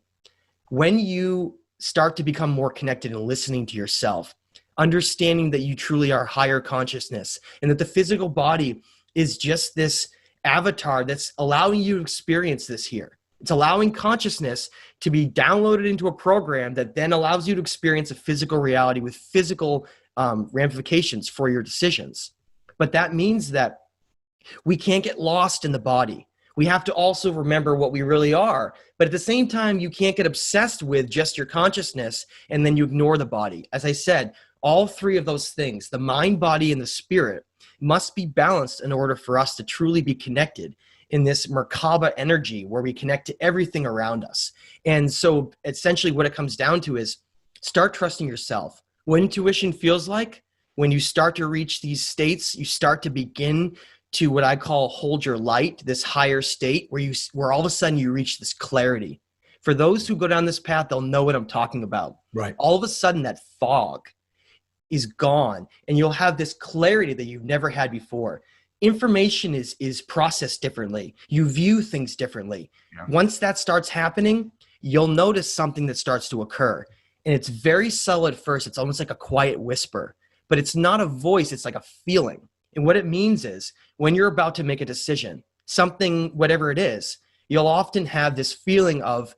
When you start to become more connected and listening to yourself, understanding that you truly are higher consciousness and that the physical body is just this avatar that's allowing you to experience this here. It's allowing consciousness to be downloaded into a program that then allows you to experience a physical reality with physical ramifications for your decisions. But that means that we can't get lost in the body. We have to also remember what we really are. But at the same time, you can't get obsessed with just your consciousness and then you ignore the body. As I said, all three of those things, the mind, body, and the spirit, must be balanced in order for us to truly be connected in this Merkaba energy where we connect to everything around us. And so essentially what it comes down to is start trusting yourself. What intuition feels like, when you start to reach these states, you start to begin to what I call hold your light, this higher state where all of a sudden you reach this clarity. For those who go down this path, they'll know what I'm talking about. Right. All of a sudden that fog is gone and you'll have this clarity that you've never had before. Information is processed differently. You view things differently. Yeah. Once that starts happening, you'll notice something that starts to occur. And it's very subtle at first. It's almost like a quiet whisper, but it's not a voice. It's like a feeling. And what it means is when you're about to make a decision, something, whatever it is, you'll often have this feeling of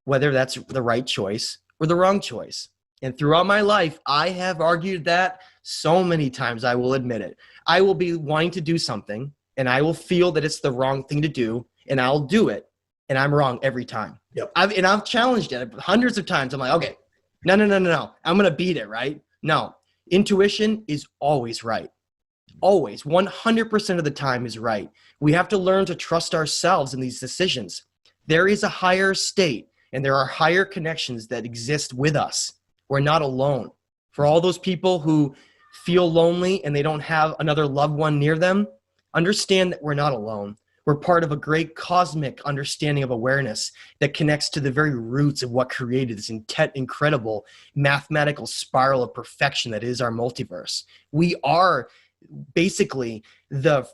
whether that's the right choice or the wrong choice. And throughout my life, I have argued that so many times, I will admit it. I will be wanting to do something and I will feel that it's the wrong thing to do and I'll do it. And I'm wrong every time. Yep. I've challenged it hundreds of times. I'm like, okay, no. I'm going to beat it, right? No, intuition is always right. Always, 100% of the time is right. We have to learn to trust ourselves in these decisions. There is a higher state and there are higher connections that exist with us. We're not alone. For all those people who feel lonely and they don't have another loved one near them, understand that we're not alone. We're part of a great cosmic understanding of awareness that connects to the very roots of what created this incredible mathematical spiral of perfection that is our multiverse. We are basically the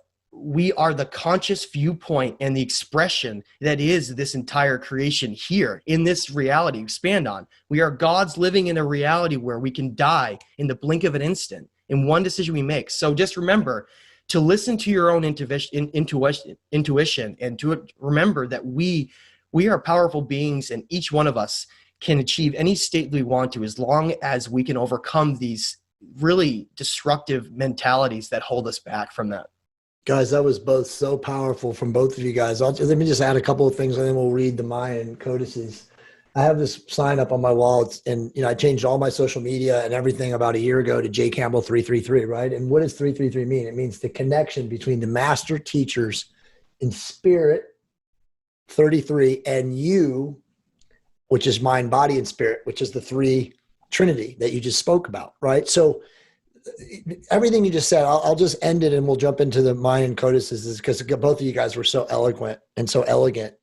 conscious viewpoint and the expression that is this entire creation here in this reality. Expand on. We are gods living in a reality where we can die in the blink of an instant in one decision we make. So just remember to listen to your own intuition and to remember that we are powerful beings and each one of us can achieve any state we want to as long as we can overcome these really destructive mentalities that hold us back from that. Guys, that was both so powerful from both of you guys. Let me just add a couple of things and then we'll read the Mayan codices. I have this sign up on my wall and I changed all my social media and everything about a year ago to J Campbell 333, right? And what does 333 mean? It means the connection between the master teachers in spirit, 33, and you, which is mind, body, and spirit, which is the three Trinity that you just spoke about, right? So everything you just said, I'll just end it and we'll jump into the Mayan codices because both of you guys were so eloquent and so elegant.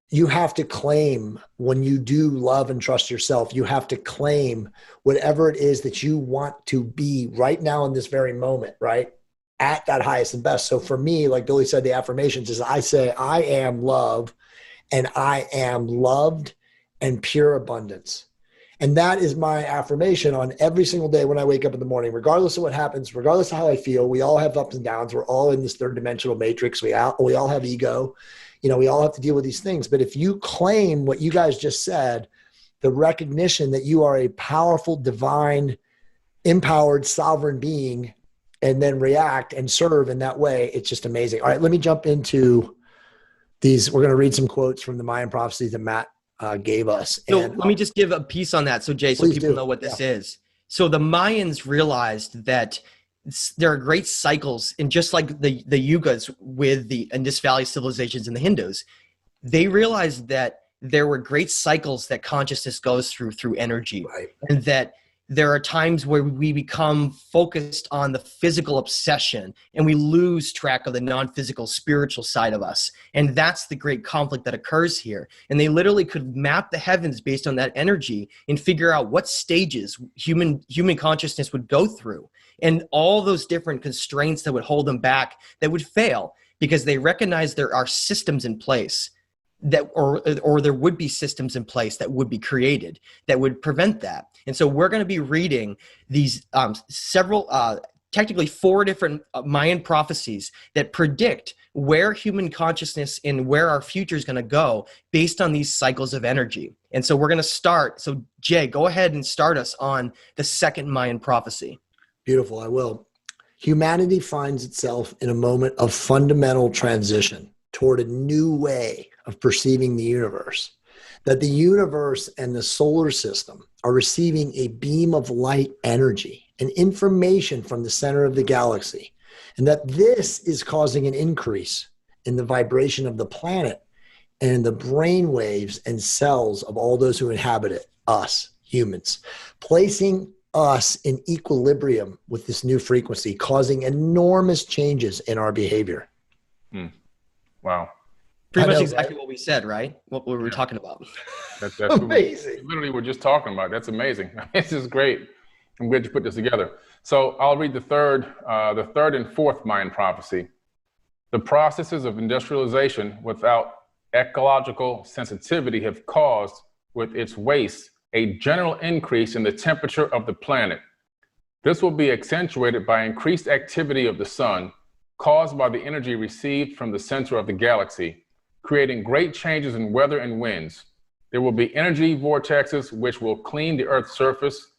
You have to claim when you do love and trust yourself, you have to claim whatever it is that you want to be right now in this very moment, right? At that highest and best. So for me, like Billy said, the affirmations is I say, I am love and I am loved and pure abundance. And that is my affirmation on every single day when I wake up in the morning, regardless of what happens, regardless of how I feel. We all have ups and downs. We're all in this third dimensional matrix. We all have ego. We all have to deal with these things. But if you claim what you guys just said, the recognition that you are a powerful, divine, empowered, sovereign being, and then react and serve in that way, it's just amazing. All right, let me jump into these. We're going to read some quotes from the Mayan prophecies that Matt gave us. So let me just give a piece on that. So Jay, so people know what this is. So the Mayans realized that there are great cycles, and just like the yugas with the Indus Valley civilizations and the Hindus, they realized that there were great cycles that consciousness goes through energy, right? And that there are times where we become focused on the physical obsession and we lose track of the non-physical spiritual side of us. And that's the great conflict that occurs here. And they literally could map the heavens based on that energy and figure out what stages human consciousness would go through and all those different constraints that would hold them back that would fail because they recognize there are systems in place that or there would be systems in place that would be created that would prevent that. And so we're going to be reading these technically 4 different Mayan prophecies that predict where human consciousness and where our future is going to go based on these cycles of energy. And so we're going to start. So Jay, go ahead and start us on the second Mayan prophecy. Beautiful. I will. Humanity finds itself in a moment of fundamental transition toward a new way of perceiving the universe, that the universe and the solar system are receiving a beam of light energy and information from the center of the galaxy, and that this is causing an increase in the vibration of the planet and the brain waves and cells of all those who inhabit it, us humans, placing us in equilibrium with this new frequency, causing enormous changes in our behavior. Wow. Pretty much exactly what we said, right? What we were talking about. That's amazing. Literally, we're just talking about. That's amazing. This is great. I'm glad you put this together. So I'll read the third and fourth Mayan prophecy. The processes of industrialization without ecological sensitivity have caused, with its waste, a general increase in the temperature of the planet. This will be accentuated by increased activity of the sun, caused by the energy received from the center of the galaxy, creating great changes in weather and winds. There will be energy vortexes which will clean the Earth's surface,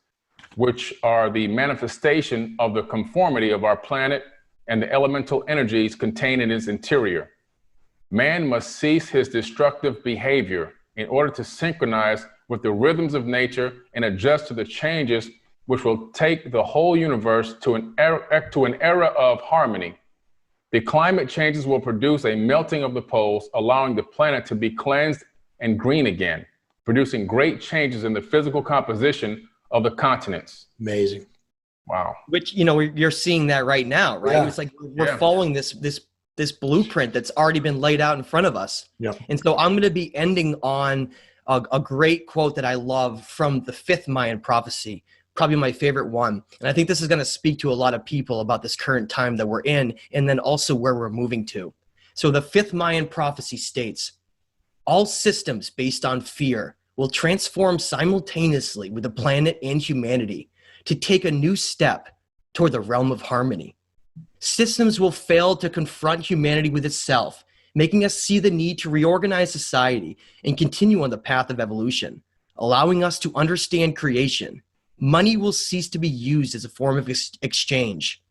which are the manifestation of the conformity of our planet and the elemental energies contained in its interior. Man must cease his destructive behavior in order to synchronize with the rhythms of nature and adjust to the changes which will take the whole universe to an era of harmony. The climate changes will produce a melting of the poles, allowing the planet to be cleansed and green again, producing great changes in the physical composition of the continents. Amazing. Wow. Which, you're seeing that right now, right? Yeah. It's like we're following this blueprint that's already been laid out in front of us. Yeah. And so I'm going to be ending on a great quote that I love from the fifth Mayan prophecy, probably my favorite one. And I think this is going to speak to a lot of people about this current time that we're in, and then also where we're moving to. So the fifth Mayan prophecy states, all systems based on fear will transform simultaneously with the planet and humanity to take a new step toward the realm of harmony. Systems will fail to confront humanity with itself, making us see the need to reorganize society and continue on the path of evolution, allowing us to understand creation. Money will cease to be used as a form of exchange.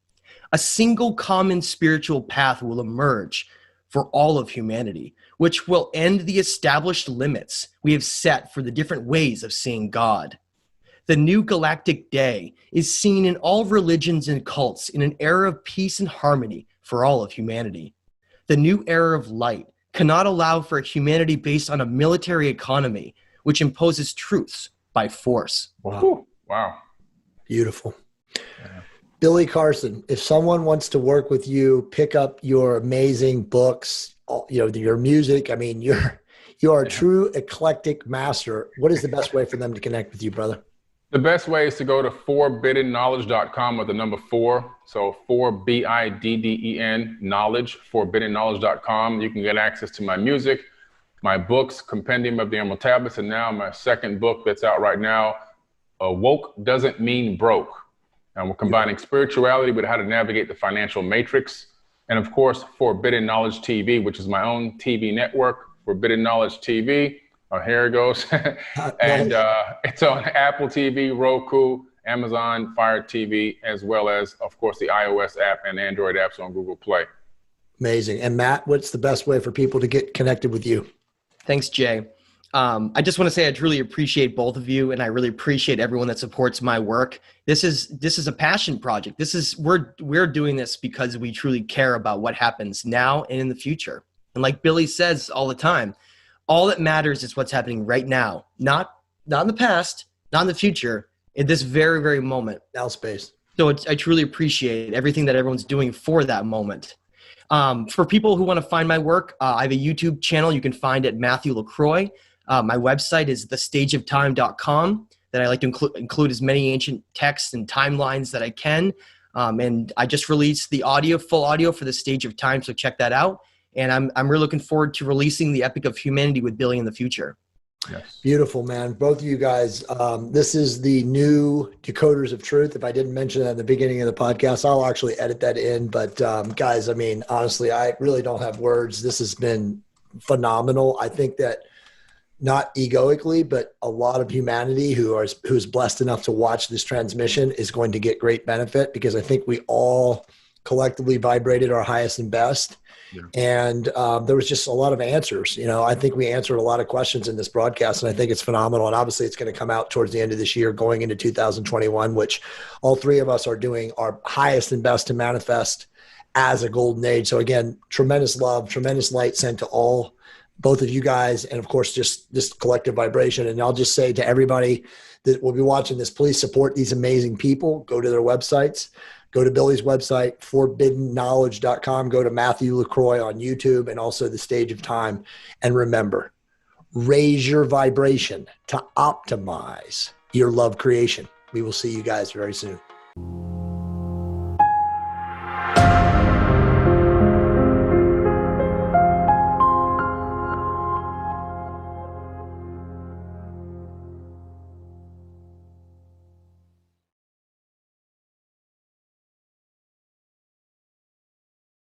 A single common spiritual path will emerge for all of humanity, which will end the established limits we have set for the different ways of seeing God. The new galactic day is seen in all religions and cults in an era of peace and harmony for all of humanity. The new era of light cannot allow for a humanity based on a military economy, which imposes truths by force. Wow. Whew. Wow. Beautiful. Yeah. Billy Carson, if someone wants to work with you, pick up your amazing books, your music, I mean, you are a true eclectic master. What is the best way for them to connect with you, brother? The best way is to go to forbiddenknowledge.com with the number 4. So 4BIDDEN knowledge, forbiddenknowledge.com. You can get access to my music, my books, Compendium of the Emerald Tablets, and now my second book that's out right now, Woke Doesn't Mean Broke. And we're combining spirituality with how to navigate the financial matrix. And of course, Forbidden Knowledge TV, which is my own TV network, Forbidden Knowledge TV. Oh, here it goes. And it's on Apple TV, Roku, Amazon Fire TV, as well as, of course, the iOS app and Android apps on Google Play. Amazing. And Matt, what's the best way for people to get connected with you? Thanks, Jay. I just want to say I truly appreciate both of you, and I really appreciate everyone that supports my work. This is a passion project. We're doing this because we truly care about what happens now and in the future. And like Billy says all the time, all that matters is what's happening right now, not in the past, not in the future, in this very, very moment. Now space. So I truly appreciate everything that everyone's doing for that moment. For people who want to find my work, I have a YouTube channel you can find at Matthew LaCroix. My website is thestageoftime.com that I like to include as many ancient texts and timelines that I can. And I just released the full audio for the Stage of Time, so check that out. And I'm really looking forward to releasing the Epic of Humanity with Billy in the future. Yes. Beautiful, man. Both of you guys. This is the new Decoders of Truth. If I didn't mention that at the beginning of the podcast, I'll actually edit that in. But guys, I mean, honestly, I really don't have words. This has been phenomenal. I think that not egoically, but a lot of humanity who's blessed enough to watch this transmission is going to get great benefit, because I think we all collectively vibrated our highest and best. Yeah. And there was just a lot of answers. I think we answered a lot of questions in this broadcast, and I think it's phenomenal. And obviously it's going to come out towards the end of this year, going into 2021, which all three of us are doing our highest and best to manifest as a golden age. So again, tremendous love, tremendous light sent to both of you guys, and of course, just this collective vibration. And I'll just say to everybody that will be watching this, please support these amazing people. Go to their websites. Go to Billy's website, forbiddenknowledge.com. Go to Matthew LaCroix on YouTube, and also the Stage of Time. And remember, raise your vibration to optimize your love creation. We will see you guys very soon.